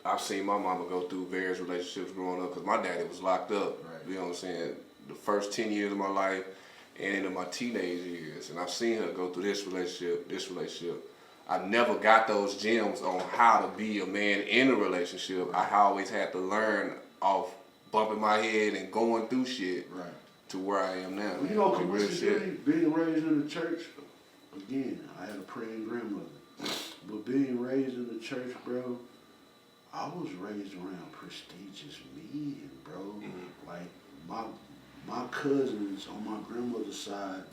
[SPEAKER 1] I've seen my mama go through various relationships growing up because my daddy was locked up.
[SPEAKER 3] Right.
[SPEAKER 1] You know what I'm saying? The first 10 years of my life and into my teenage years. And I've seen her go through this relationship. I never got those gems on how to be a man in a relationship. I always had to learn off bumping my head and going through shit to where I am now.
[SPEAKER 3] Well, you know,
[SPEAKER 1] Like, real
[SPEAKER 3] coincidentally, being raised in the church, again, I had a praying grandmother. But being raised in the church, bro, I was raised around prestigious men, bro. Like, my cousins on my grandmother's side,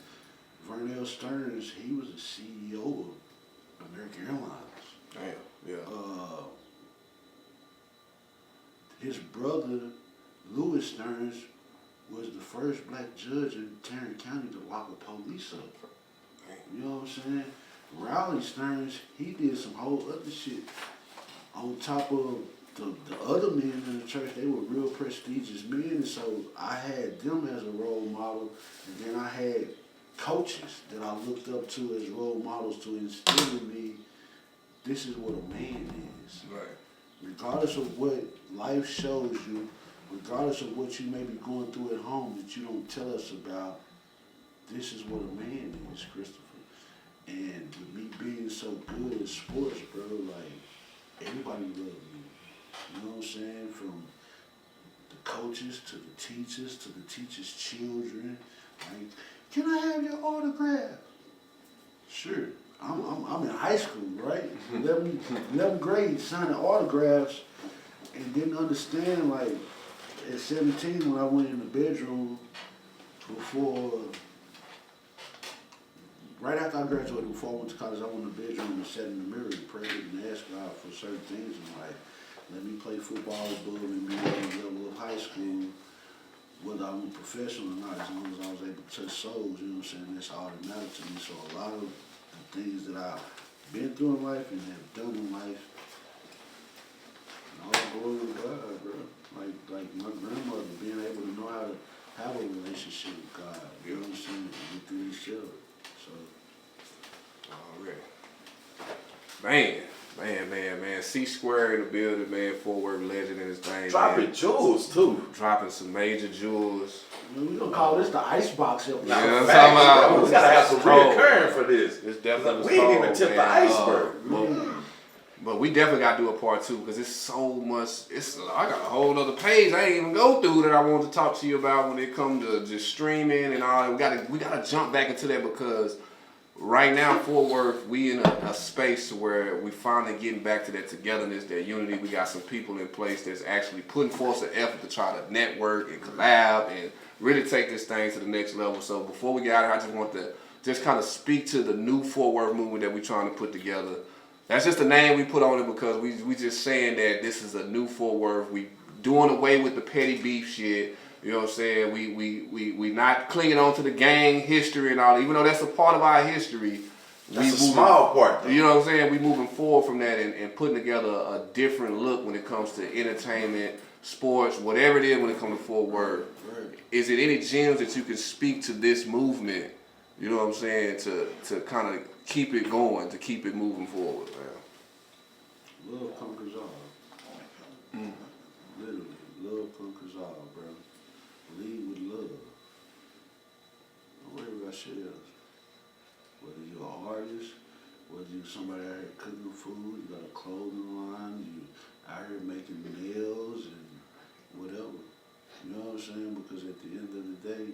[SPEAKER 3] Vernell Stearns, he was the CEO of American Airlines.
[SPEAKER 1] Damn, yeah.
[SPEAKER 3] His brother, Louis Stearns, was the first black judge in Tarrant County to lock a police up. You know what I'm saying? Rowley Stearns, he did some whole other shit. On top of the other men in the church, they were real prestigious men, and so I had them as a role model, and then I had coaches that I looked up to as role models to instill in me, this is what a man is.
[SPEAKER 1] Right.
[SPEAKER 3] Regardless of what life shows you, regardless of what you may be going through at home that you don't tell us about, this is what a man is, Christopher. And with me being so good at sports, bro, like, everybody loved me. You know what I'm saying? From the coaches to the teachers' children. Like, can I have your autograph? Sure. I'm in high school, right? 11th grade, signing autographs, and didn't understand, like, at 17 when I went in the bedroom before, right after I graduated, before I went to college, I went in the bedroom and sat in the mirror and prayed and asked God for certain things in life. Let me play football above and be at the level of high school, whether I was professional or not, as long as I was able to touch souls, you know what I'm saying? That's all that mattered to me. So a lot of the things that I've been through in life and have done in life, all glory to God, bro. Like my grandmother being able to know how to have a relationship with God, you know what I'm saying, and through each other. So.
[SPEAKER 1] Alright. Man. C.SQUARE in the building, man. Fort Worth legend in his thing.
[SPEAKER 2] Dropping jewels too.
[SPEAKER 1] Dropping some major jewels.
[SPEAKER 3] We're gonna call this the icebox episode.
[SPEAKER 1] Yeah, I'm
[SPEAKER 2] Facts,
[SPEAKER 1] talking about.
[SPEAKER 2] bro. We gotta have some
[SPEAKER 1] cold.
[SPEAKER 2] reoccurring for this.
[SPEAKER 1] It's definitely
[SPEAKER 2] We ain't
[SPEAKER 1] cold,
[SPEAKER 2] even tipped the
[SPEAKER 1] man.
[SPEAKER 2] iceberg.
[SPEAKER 1] But we definitely gotta do a part two because it's so much. I got a whole other page I ain't even go through that I want to talk to you about when it comes to just streaming and all that. We gotta jump back into that because right now, Fort Worth, we in a space where we finally getting back to that togetherness, that unity. We got some people in place that's actually putting forth an effort to try to network and collab and really take this thing to the next level. So before we get out of here, I just want to just kind of speak to the new Fort Worth movement that we're trying to put together. That's just the name we put on it because we just saying that this is a new Fort Worth. We doing away with the petty beef shit. You know what I'm saying? We not clinging on to the gang history and all. Even though that's a part of our history.
[SPEAKER 2] That's a small part, though.
[SPEAKER 1] You know what I'm saying? We moving forward from that and putting together a different look when it comes to entertainment, sports, whatever it is when it comes to Fort Worth.
[SPEAKER 3] Right.
[SPEAKER 1] Is it any gems that you can speak to this movement? You know what I'm saying? To kind of keep it going, to keep it moving forward, man.
[SPEAKER 3] Love conquers all. Literally, love conquers all, bro. Lead with love. Don't worry about shit else. Whether you're an artist, whether you're somebody out here cooking food, you got a clothing line, you out here making nails and whatever. You know what I'm saying? Because at the end of the day,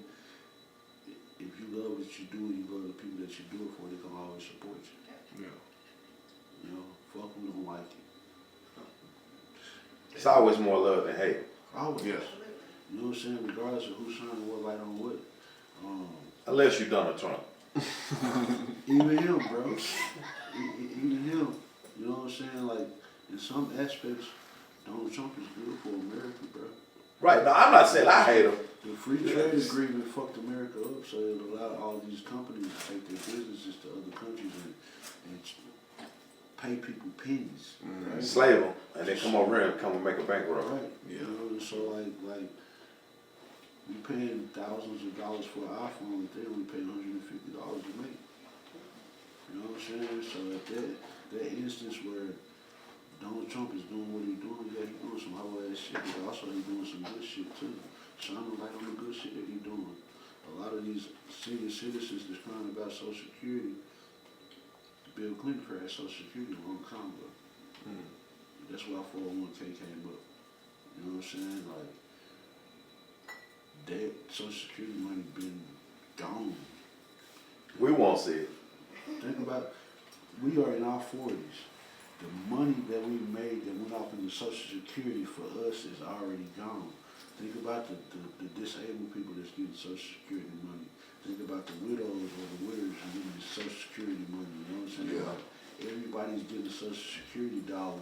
[SPEAKER 3] if you love what you do and you love the people that you do it for, they can always support you.
[SPEAKER 1] Yeah.
[SPEAKER 3] You know, fuck who don't like you.
[SPEAKER 2] It's always more love than hate.
[SPEAKER 3] Always.
[SPEAKER 1] Yeah.
[SPEAKER 3] You know what I'm saying? Regardless of who's shining what light on what.
[SPEAKER 2] Unless you're Donald Trump.
[SPEAKER 3] Even him, bro. Even him. You know what I'm saying? Like, in some aspects, Donald Trump is good for America, bro.
[SPEAKER 2] Right. No, I'm not saying I hate him.
[SPEAKER 3] The free trade agreement fucked America up, so it allowed all these companies to take their businesses to other countries and pay people pennies. Right?
[SPEAKER 2] Slave them, and then come over here and come and make a bankroll.
[SPEAKER 3] Right.
[SPEAKER 1] Yeah.
[SPEAKER 3] You know, so like we paying thousands of dollars for an iPhone, and then we pay $150 to make. You know what I'm saying? So at that instance where Donald Trump is doing what he's doing, yeah, he's doing some whole ass shit, but also he's doing some good shit too. Shining light on the good shit that he's doing. A lot of these senior citizens that's crying about Social Security, Bill Clinton crashed Social Security a long time ago. That's why 401k came up. You know what I'm saying? Like, that Social Security money been gone.
[SPEAKER 2] We won't see it.
[SPEAKER 3] Think about, we are in our 40s. the money that we made that went off into Social Security for us is already gone. Think about the disabled people that's getting Social Security money. Think about the widows or the widows who getting the Social Security money. You know what I'm saying?
[SPEAKER 1] Yeah.
[SPEAKER 3] Like, everybody's getting a Social Security dollar,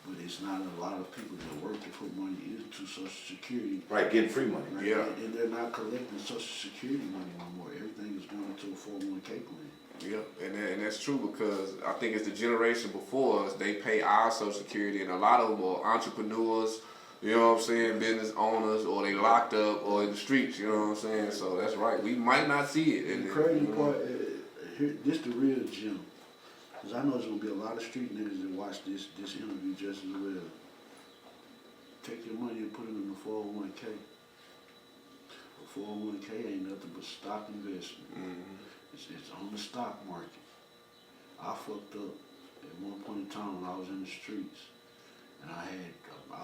[SPEAKER 3] but it's not a lot of people that work to put money into Social Security.
[SPEAKER 2] Right, getting free money.
[SPEAKER 3] Right?
[SPEAKER 1] Yeah.
[SPEAKER 3] And they're not collecting Social Security money no more. Everything is going into a 401k plan.
[SPEAKER 1] Yeah, and that's true because I think it's the generation before us, they pay our Social Security, and a lot of them are entrepreneurs, you know what I'm saying, business owners, or they locked up or in the streets, you know what I'm saying? So that's right. We might not see it.
[SPEAKER 3] And the crazy part, here, this the real gem. Because I know there's going to be a lot of street niggas that watch this interview just as well. Take your money and put it in the 401k. A 401k ain't nothing but stock investment. It's on the stock market. I fucked up at one point in time when I was in the streets. And I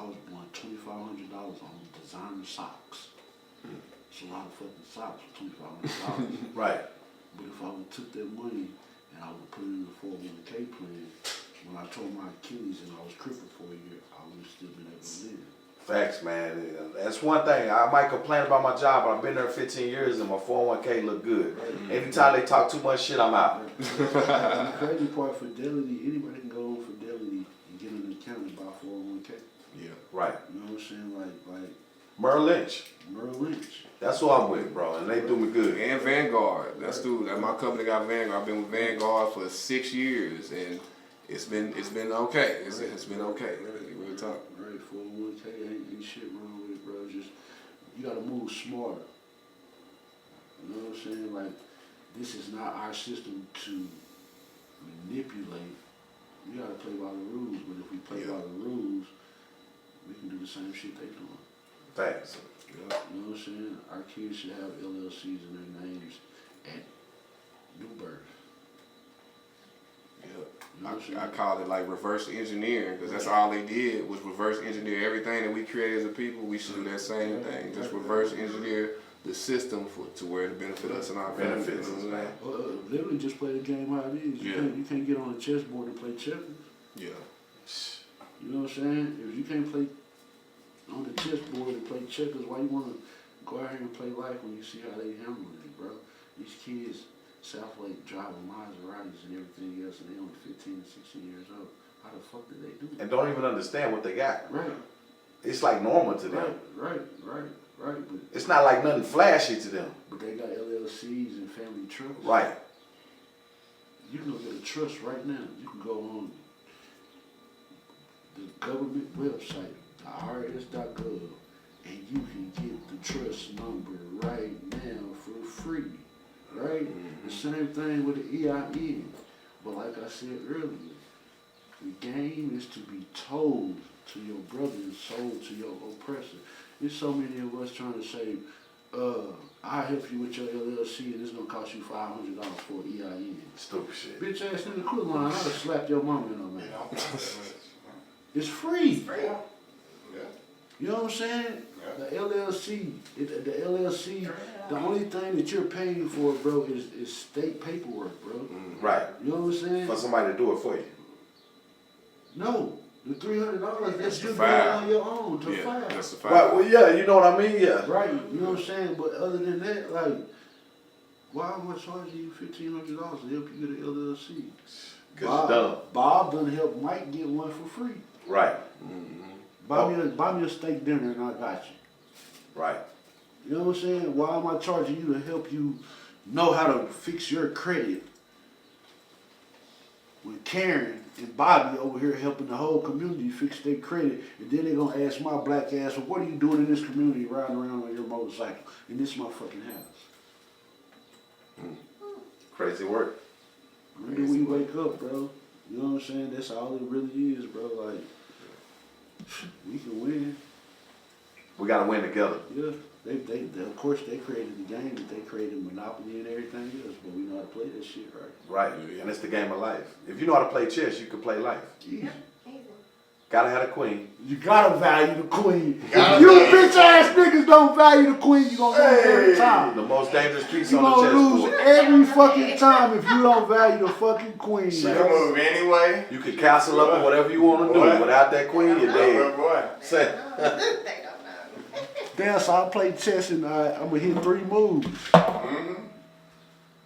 [SPEAKER 3] was blowing $2,500 on designer socks. It's a lot of fucking socks for $2,500.
[SPEAKER 2] Right.
[SPEAKER 3] But if I would took that money and I would put it in the 401k plan, when I tore my Achilles and I was crippled for a year, I would have still been able to live.
[SPEAKER 2] Facts, man. That's one thing. I might complain about my job, but I've been there 15 years and my 401k look good.
[SPEAKER 3] Right.
[SPEAKER 2] Anytime they talk too much shit, I'm out.
[SPEAKER 3] And the crazy part, Fidelity, anybody can go on Fidelity and get an account and buy 401k.
[SPEAKER 1] Yeah.
[SPEAKER 2] Right.
[SPEAKER 3] You know what I'm saying? Like
[SPEAKER 2] Merrill Lynch.
[SPEAKER 3] Merrill Lynch.
[SPEAKER 2] That's who I'm with, bro, and they do me good.
[SPEAKER 1] And Vanguard. That's my company got Vanguard. I've been with Vanguard for 6 years, and it's been okay. It's been okay. Real talk.
[SPEAKER 3] Right, 401k ain't shit wrong with it, bro. Just you gotta move smart. You know what I'm saying? Like, this is not our system to manipulate. We gotta play by the rules, but if we play by the rules, we can do the same shit they doing.
[SPEAKER 2] Facts.
[SPEAKER 3] You know what I'm saying? Our kids should have LLCs in their names at new birth.
[SPEAKER 1] Yeah.
[SPEAKER 3] You know what I'm saying?
[SPEAKER 1] I call it like reverse engineering because that's all they did was reverse engineer everything that we create as a people. We should do that same thing. Just reverse engineer the system to where it benefit us and our
[SPEAKER 2] Benefits.
[SPEAKER 1] benefits.
[SPEAKER 3] Literally just play the game how it is. You can't get on a chessboard and play checkers.
[SPEAKER 1] Yeah.
[SPEAKER 3] You know what I'm saying? If you can't play on the chessboard and play checkers, why you want to go out here and play life when you see how they handling it, bro? These kids, South Lake, driving Maseratis and everything else, and they only 15 and 16 years old. How the fuck did they do that?
[SPEAKER 2] And don't even understand what they got.
[SPEAKER 3] Right.
[SPEAKER 2] It's like normal to them.
[SPEAKER 3] Right. But
[SPEAKER 2] It's not like nothing flashy to them.
[SPEAKER 3] But they got LLCs and family trusts.
[SPEAKER 2] Right.
[SPEAKER 3] You can go get a trust right now. You can go on the government website, the IRS.gov, and you can get the trust number right now for free. Right? The same thing with the EIN. But like I said earlier, the game is to be told to your brother and sold to your oppressor. There's so many of us trying to say, I'll help you with your LLC and it's going to cost you $500 for an EIN.
[SPEAKER 2] Stupid shit.
[SPEAKER 3] Bitch ass nigga, quit lying. I'd have slapped your mama in her mouth. It's free.
[SPEAKER 4] Yeah.
[SPEAKER 3] You know what I'm saying?
[SPEAKER 4] Yeah.
[SPEAKER 3] The LLC, the only thing that you're paying for, bro, is state paperwork, bro.
[SPEAKER 2] Right.
[SPEAKER 3] You know what I'm saying?
[SPEAKER 2] For somebody to do it for you.
[SPEAKER 3] No. The $300, that's you doing
[SPEAKER 1] file.
[SPEAKER 3] on your own to file.
[SPEAKER 1] That's the
[SPEAKER 2] Right,
[SPEAKER 1] fact.
[SPEAKER 2] well, yeah, you know what I mean? Yeah.
[SPEAKER 3] Right, you know what I'm saying? But other than that, like, why am I charging you $1,500 to help you get an LLC?
[SPEAKER 2] Because you're dumb.
[SPEAKER 3] Bob done help Mike get one for free.
[SPEAKER 2] Right.
[SPEAKER 3] Buy me a steak dinner and I got you.
[SPEAKER 2] Right.
[SPEAKER 3] You know what I'm saying? Why am I charging you to help you know how to fix your credit? When Karen and Bobby over here helping the whole community fix their credit, and then they're gonna ask my black ass, well, what are you doing in this community riding around on your motorcycle in this motherfucking house?
[SPEAKER 2] Crazy work.
[SPEAKER 3] When do we wake up, bro? You know what I'm saying? That's all it really is, bro. Like, we can win.
[SPEAKER 2] We got to win together.
[SPEAKER 3] Yeah. They of course they created the game, but they created Monopoly and everything else, but we know how to play that shit, right?
[SPEAKER 2] Right. And it's the game of life. If you know how to play chess, you can play life.
[SPEAKER 3] Easy.
[SPEAKER 2] Gotta have a queen.
[SPEAKER 3] You gotta value the queen.
[SPEAKER 4] Gotta
[SPEAKER 3] If you
[SPEAKER 4] value
[SPEAKER 3] bitch ass niggas don't value the queen, you gonna lose every time.
[SPEAKER 2] The most dangerous piece
[SPEAKER 3] You
[SPEAKER 2] on the
[SPEAKER 3] gonna lose
[SPEAKER 2] chessboard.
[SPEAKER 3] every fucking time if you don't value the fucking queen.
[SPEAKER 4] She
[SPEAKER 3] man.
[SPEAKER 4] can move anyway.
[SPEAKER 2] You can castle up or whatever you want to do.
[SPEAKER 4] Boy.
[SPEAKER 2] Without that queen, you're dead.
[SPEAKER 4] Boy.
[SPEAKER 2] Say,
[SPEAKER 5] They don't know.
[SPEAKER 3] Damn, so I play chess and I'm gonna hit 3 moves.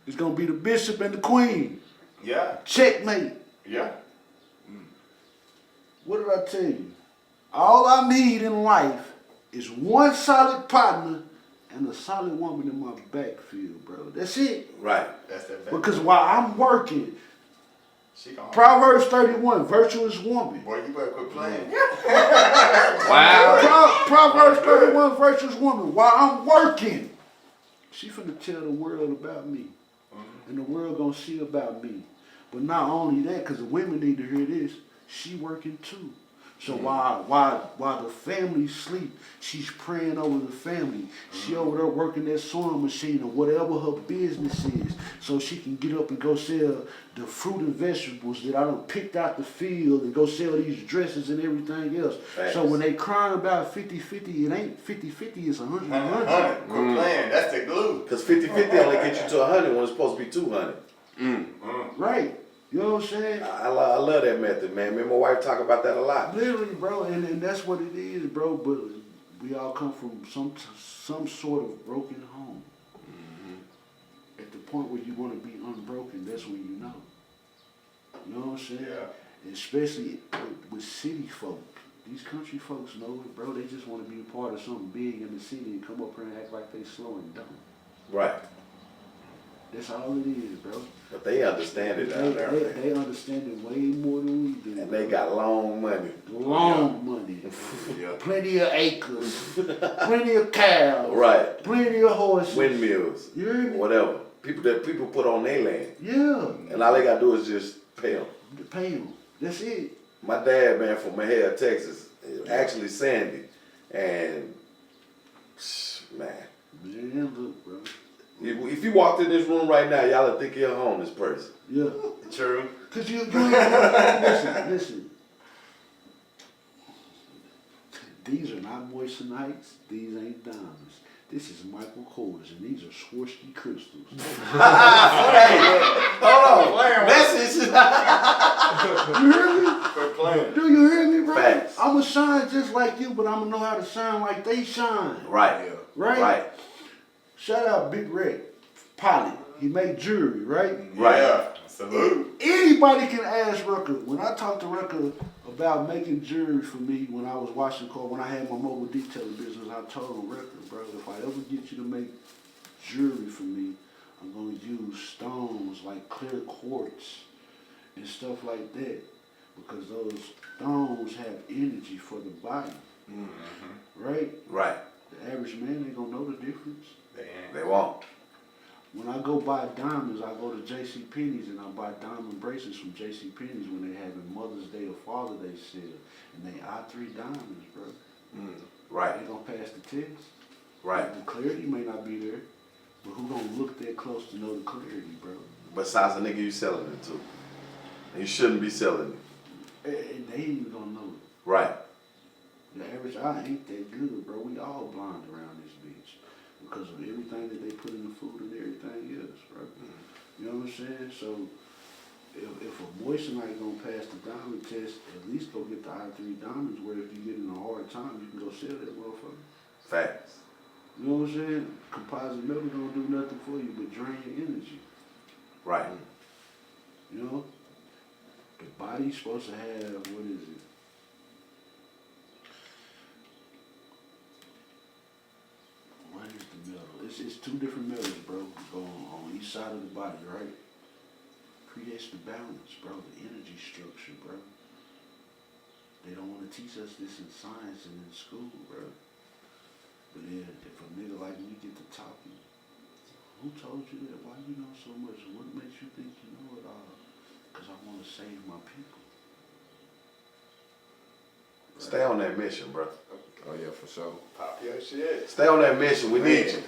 [SPEAKER 3] It's gonna be the bishop and the queen.
[SPEAKER 4] Yeah.
[SPEAKER 3] Checkmate.
[SPEAKER 4] Yeah.
[SPEAKER 3] What did I tell you? All I need in life is one solid partner and a solid woman in my backfield, bro. That's it.
[SPEAKER 2] right.
[SPEAKER 4] That's that back.
[SPEAKER 3] Because while I'm working,
[SPEAKER 4] She gone.
[SPEAKER 3] Proverbs 31, virtuous woman.
[SPEAKER 4] Boy, you better quit playing.
[SPEAKER 1] Wow.
[SPEAKER 3] Proverbs 31, virtuous woman. While I'm working, she finna tell the world about me. And the world gonna see about me. But not only that, because the women need to hear this, she working too. So while the family sleep, she's praying over the family. She over there working that sewing machine or whatever her business is, so she can get up and go sell the fruit and vegetables that I done picked out the field and go sell these dresses and everything else.
[SPEAKER 2] Thanks.
[SPEAKER 3] So when they crying about 50-50, it ain't 50-50, it's 100-100.
[SPEAKER 4] 100. Quit playing. That's the glue.
[SPEAKER 2] Because 50-50 only gets you to 100 when it's supposed to be 200.
[SPEAKER 3] Right. You know what I'm saying?
[SPEAKER 2] I love that method, man. Me and my wife talk about that a lot.
[SPEAKER 3] Literally, bro, and that's what it is, bro. But we all come from some sort of broken home. At the point where you want to be unbroken, that's when you know. You know what I'm saying?
[SPEAKER 4] Yeah.
[SPEAKER 3] Especially with city folk. These country folks know it, bro. They just want to be a part of something big in the city and come up here and act like they slow and dumb.
[SPEAKER 2] Right.
[SPEAKER 3] That's all it is, bro.
[SPEAKER 2] But they understand it down there, man.
[SPEAKER 3] They understand it way more than we do.
[SPEAKER 2] And they got long money.
[SPEAKER 3] Long money.
[SPEAKER 1] Yeah.
[SPEAKER 3] Plenty of acres. Plenty of cows.
[SPEAKER 2] Right.
[SPEAKER 3] Plenty of horses.
[SPEAKER 2] Windmills.
[SPEAKER 3] You hear me?
[SPEAKER 2] Whatever. People put on their land.
[SPEAKER 3] Yeah.
[SPEAKER 2] And all they got to do is just pay them.
[SPEAKER 3] Pay them. That's it.
[SPEAKER 2] My dad, man, from Mahia, Texas, actually Sandy. And, man,
[SPEAKER 3] Man, look, bro.
[SPEAKER 2] if you walked in this room right now, y'all would think you're a homeless person.
[SPEAKER 3] Yeah.
[SPEAKER 4] True.
[SPEAKER 3] Cause you ain't, listen. These are not moistenites. These ain't diamonds. This is Michael Kors, and these are Swarovski crystals.
[SPEAKER 2] Hold on. Message.
[SPEAKER 3] You hear me?
[SPEAKER 4] Quit playing.
[SPEAKER 3] Do you hear me, bro?
[SPEAKER 2] Facts.
[SPEAKER 3] I'ma shine just like you, but I'ma know how to shine like they shine.
[SPEAKER 2] Right.
[SPEAKER 1] Yeah.
[SPEAKER 3] Right?
[SPEAKER 2] Right.
[SPEAKER 3] Shout out Big Red, pilot. He made jewelry, right?
[SPEAKER 2] Right.
[SPEAKER 4] Yeah. Salute.
[SPEAKER 3] Anybody can ask Rucker. When I talked to Rucker about making jewelry for me when I was washing cars, when I had my mobile detailing business, I told him, Rucker, bro, if I ever get you to make jewelry for me, I'm going to use stones like clear quartz and stuff like that, because those stones have energy for the body, right?
[SPEAKER 2] Right.
[SPEAKER 3] The average man ain't going to know the difference.
[SPEAKER 2] They won't.
[SPEAKER 3] When I go buy diamonds, I go to JCPenney's and I buy diamond bracelets from JCPenney's when they having Mother's Day or Father's Day sale. And they I3 diamonds, bro.
[SPEAKER 2] Right.
[SPEAKER 3] They gonna pass the test.
[SPEAKER 2] Right.
[SPEAKER 3] The clarity may not be there, but who gonna look that close to know the clarity, bro?
[SPEAKER 2] Besides the nigga you selling it to. And you shouldn't be selling it.
[SPEAKER 3] And they ain't even gonna know it.
[SPEAKER 2] Right.
[SPEAKER 3] The average eye ain't that good, bro. We all blind around this bitch because of everything that they put in the food and everything else, bro. You know what I'm saying? So if a moissanite gonna pass the diamond test, at least go get the I3 diamonds where if you get in a hard time, you can go sell that motherfucker.
[SPEAKER 2] Facts.
[SPEAKER 3] You know what I'm saying? Composite metal don't do nothing for you but drain your energy.
[SPEAKER 2] Right.
[SPEAKER 3] You know? The body's supposed to have, what is it? What is the metal? It's two different metals, bro, on each side of the body, right? Creates the balance, bro, the energy structure, bro. They don't want to teach us this in science and in school, bro. But then if a nigga like me get to talking, who told you that? Why you know so much? What makes you think you know it all? Because I want to save my people.
[SPEAKER 2] Stay on that mission, bro.
[SPEAKER 1] Oh yeah, for sure.
[SPEAKER 4] Pop your shit.
[SPEAKER 2] Stay on that mission. We need you.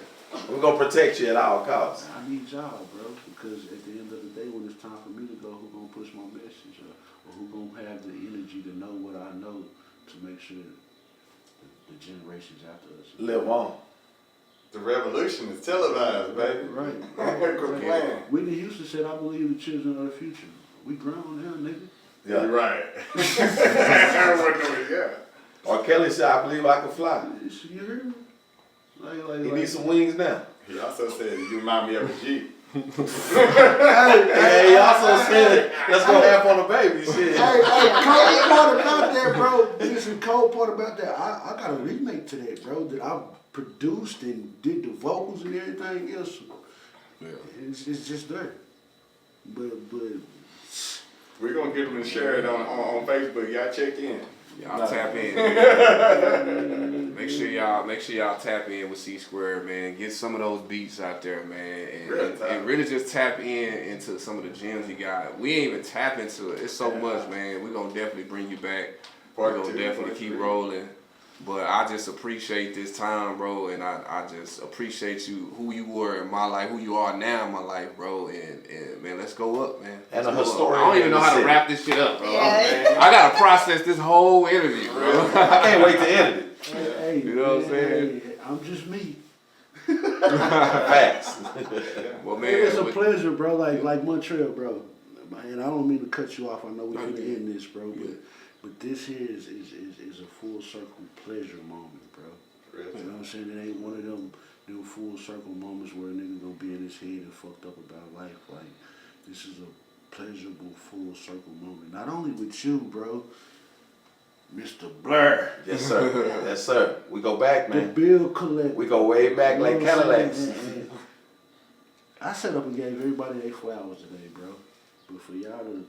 [SPEAKER 2] We're gonna protect you at all costs.
[SPEAKER 3] I need y'all, bro, because at the end of the day, when it's time for me to go, who gonna push my message, or who gonna have the energy to know what I know to make sure the generations after us
[SPEAKER 2] Live on.
[SPEAKER 4] The revolution is televised, baby.
[SPEAKER 3] Right.
[SPEAKER 4] Quit playing.
[SPEAKER 3] Whitney Houston said, "I believe the children are the future." We grown now, nigga.
[SPEAKER 2] Yeah.
[SPEAKER 4] You're right. Yeah.
[SPEAKER 2] Or Kelly said, I believe I can fly.
[SPEAKER 3] You heard me?
[SPEAKER 2] He needs some wings now.
[SPEAKER 4] He also said, you remind me of a Jeep.
[SPEAKER 2] Yeah, he also said, let's go half on the baby. Shit.
[SPEAKER 3] Cold part about that, bro. Listen, cold part about that. I got a remake to that, bro, that I produced and did the vocals and everything else.
[SPEAKER 1] Yeah.
[SPEAKER 3] It's just there. But
[SPEAKER 4] We're gonna get him to share it on Facebook. Y'all check in.
[SPEAKER 1] Y'all tap in. Make sure y'all tap in with C.SQUARE, man. Get some of those beats out there, man, and really just tap into some of the gems you got. We ain't even tap into it. It's so much, man. We're gonna definitely bring you back. We're gonna definitely keep rolling. But I just appreciate this time, bro, and I just appreciate you, who you were in my life, who you are now in my life, bro, and man, let's go up, man.
[SPEAKER 2] And
[SPEAKER 1] Let's
[SPEAKER 2] a
[SPEAKER 1] go
[SPEAKER 2] historian.
[SPEAKER 1] up. I don't even know how to wrap this shit up, bro.
[SPEAKER 5] Yeah.
[SPEAKER 1] I gotta process this whole interview, bro.
[SPEAKER 2] I can't wait to edit it.
[SPEAKER 3] hey,
[SPEAKER 1] You know what I'm saying?
[SPEAKER 3] hey, I'm just me.
[SPEAKER 2] Facts.
[SPEAKER 1] Well, man,
[SPEAKER 3] It's a pleasure, bro. Like Montreal, bro. And I don't mean to cut you off. I know we're gonna end this, bro. But this here is a full circle pleasure moment, bro. You know what I'm saying? It ain't one of them full circle moments where a nigga gonna be in his head and fucked up about life. Like, this is a pleasurable full circle moment. Not only with you, bro, Mr. Blur.
[SPEAKER 2] Yes, sir. Yes, sir. We go back,
[SPEAKER 3] The
[SPEAKER 2] man.
[SPEAKER 3] bill collector.
[SPEAKER 2] We go way back like
[SPEAKER 3] You know what I'm
[SPEAKER 2] Cadillacs.
[SPEAKER 3] saying? I set up and gave everybody their flowers today, bro. But for y'all to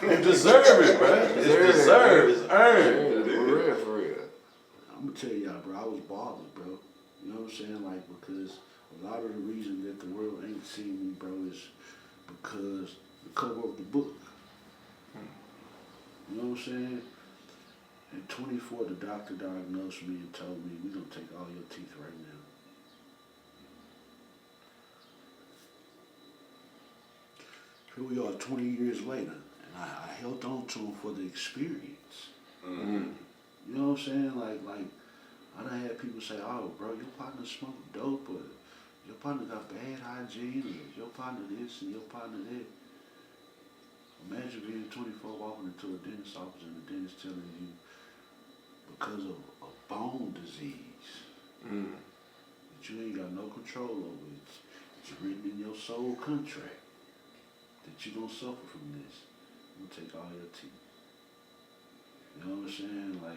[SPEAKER 2] You deserve it, bro. It's deserved. It's earned.
[SPEAKER 1] For real.
[SPEAKER 3] I'm gonna tell y'all, bro, I was balling, bro. You know what I'm saying? Like, because a lot of the reason that the world ain't seen me, bro, is because the cover of the book. You know what I'm saying? At 24, the doctor diagnosed me and told me, we're gonna take all your teeth right now. Here we are 20 years later, and I held on to them for the experience.
[SPEAKER 1] Mm-hmm.
[SPEAKER 3] You know what I'm saying? Like I done had people say, oh, bro, your partner smoked dope, or your partner got bad hygiene, or your partner this and your partner that. Imagine being 24 walking into a dentist's office and the dentist telling you, because of a bone disease, that you ain't got no control over it. It's written in your soul contract that you're gonna suffer from this. I'm gonna take all your teeth. You know what I'm saying? Like, I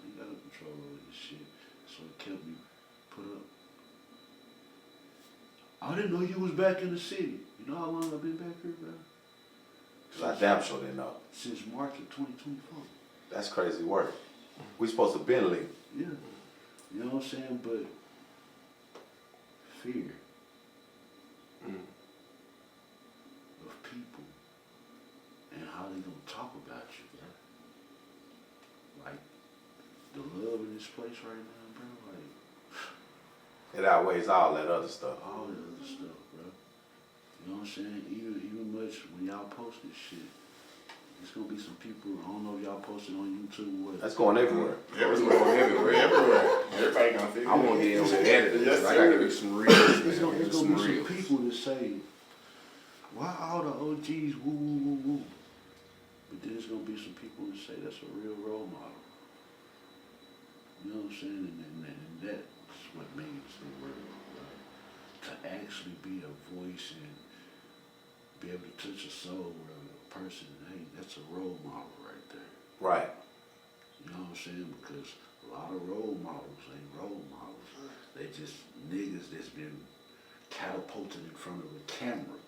[SPEAKER 3] ain't got no control over this shit. So it kept me put up. I didn't know you was back in the city. You know how long I've been back here, bro?
[SPEAKER 2] I damn sure didn't know.
[SPEAKER 3] Since March of 2024.
[SPEAKER 2] That's crazy work. We supposed to been leaving.
[SPEAKER 3] Yeah. You know what I'm saying? But fear of people and how they gonna talk about you, bro. Like, the love in this place right now, bro, like,
[SPEAKER 2] It outweighs all that other stuff.
[SPEAKER 3] all the other stuff, bro. You know what I'm saying? Even much when y'all post this shit, there's gonna be some people, I don't know if y'all posted on YouTube or what.
[SPEAKER 2] That's going everywhere.
[SPEAKER 1] It's going everywhere.
[SPEAKER 4] Everybody gonna see
[SPEAKER 1] I want to get on the editor.
[SPEAKER 4] Yes,
[SPEAKER 1] I gotta
[SPEAKER 4] sir.
[SPEAKER 1] give you some reels, man.
[SPEAKER 3] It's gonna be some
[SPEAKER 1] reels.
[SPEAKER 3] people that say, why all the OGs woo woo woo woo? But then there's gonna be some people that say that's a real role model. You know what I'm saying? And that's what makes the world, right? To actually be a voice and be able to touch a soul where a person, hey, that's a role model right there.
[SPEAKER 2] Right.
[SPEAKER 3] You know what I'm saying? Because a lot of role models ain't role models. They just niggas that's been catapulted in front of a camera.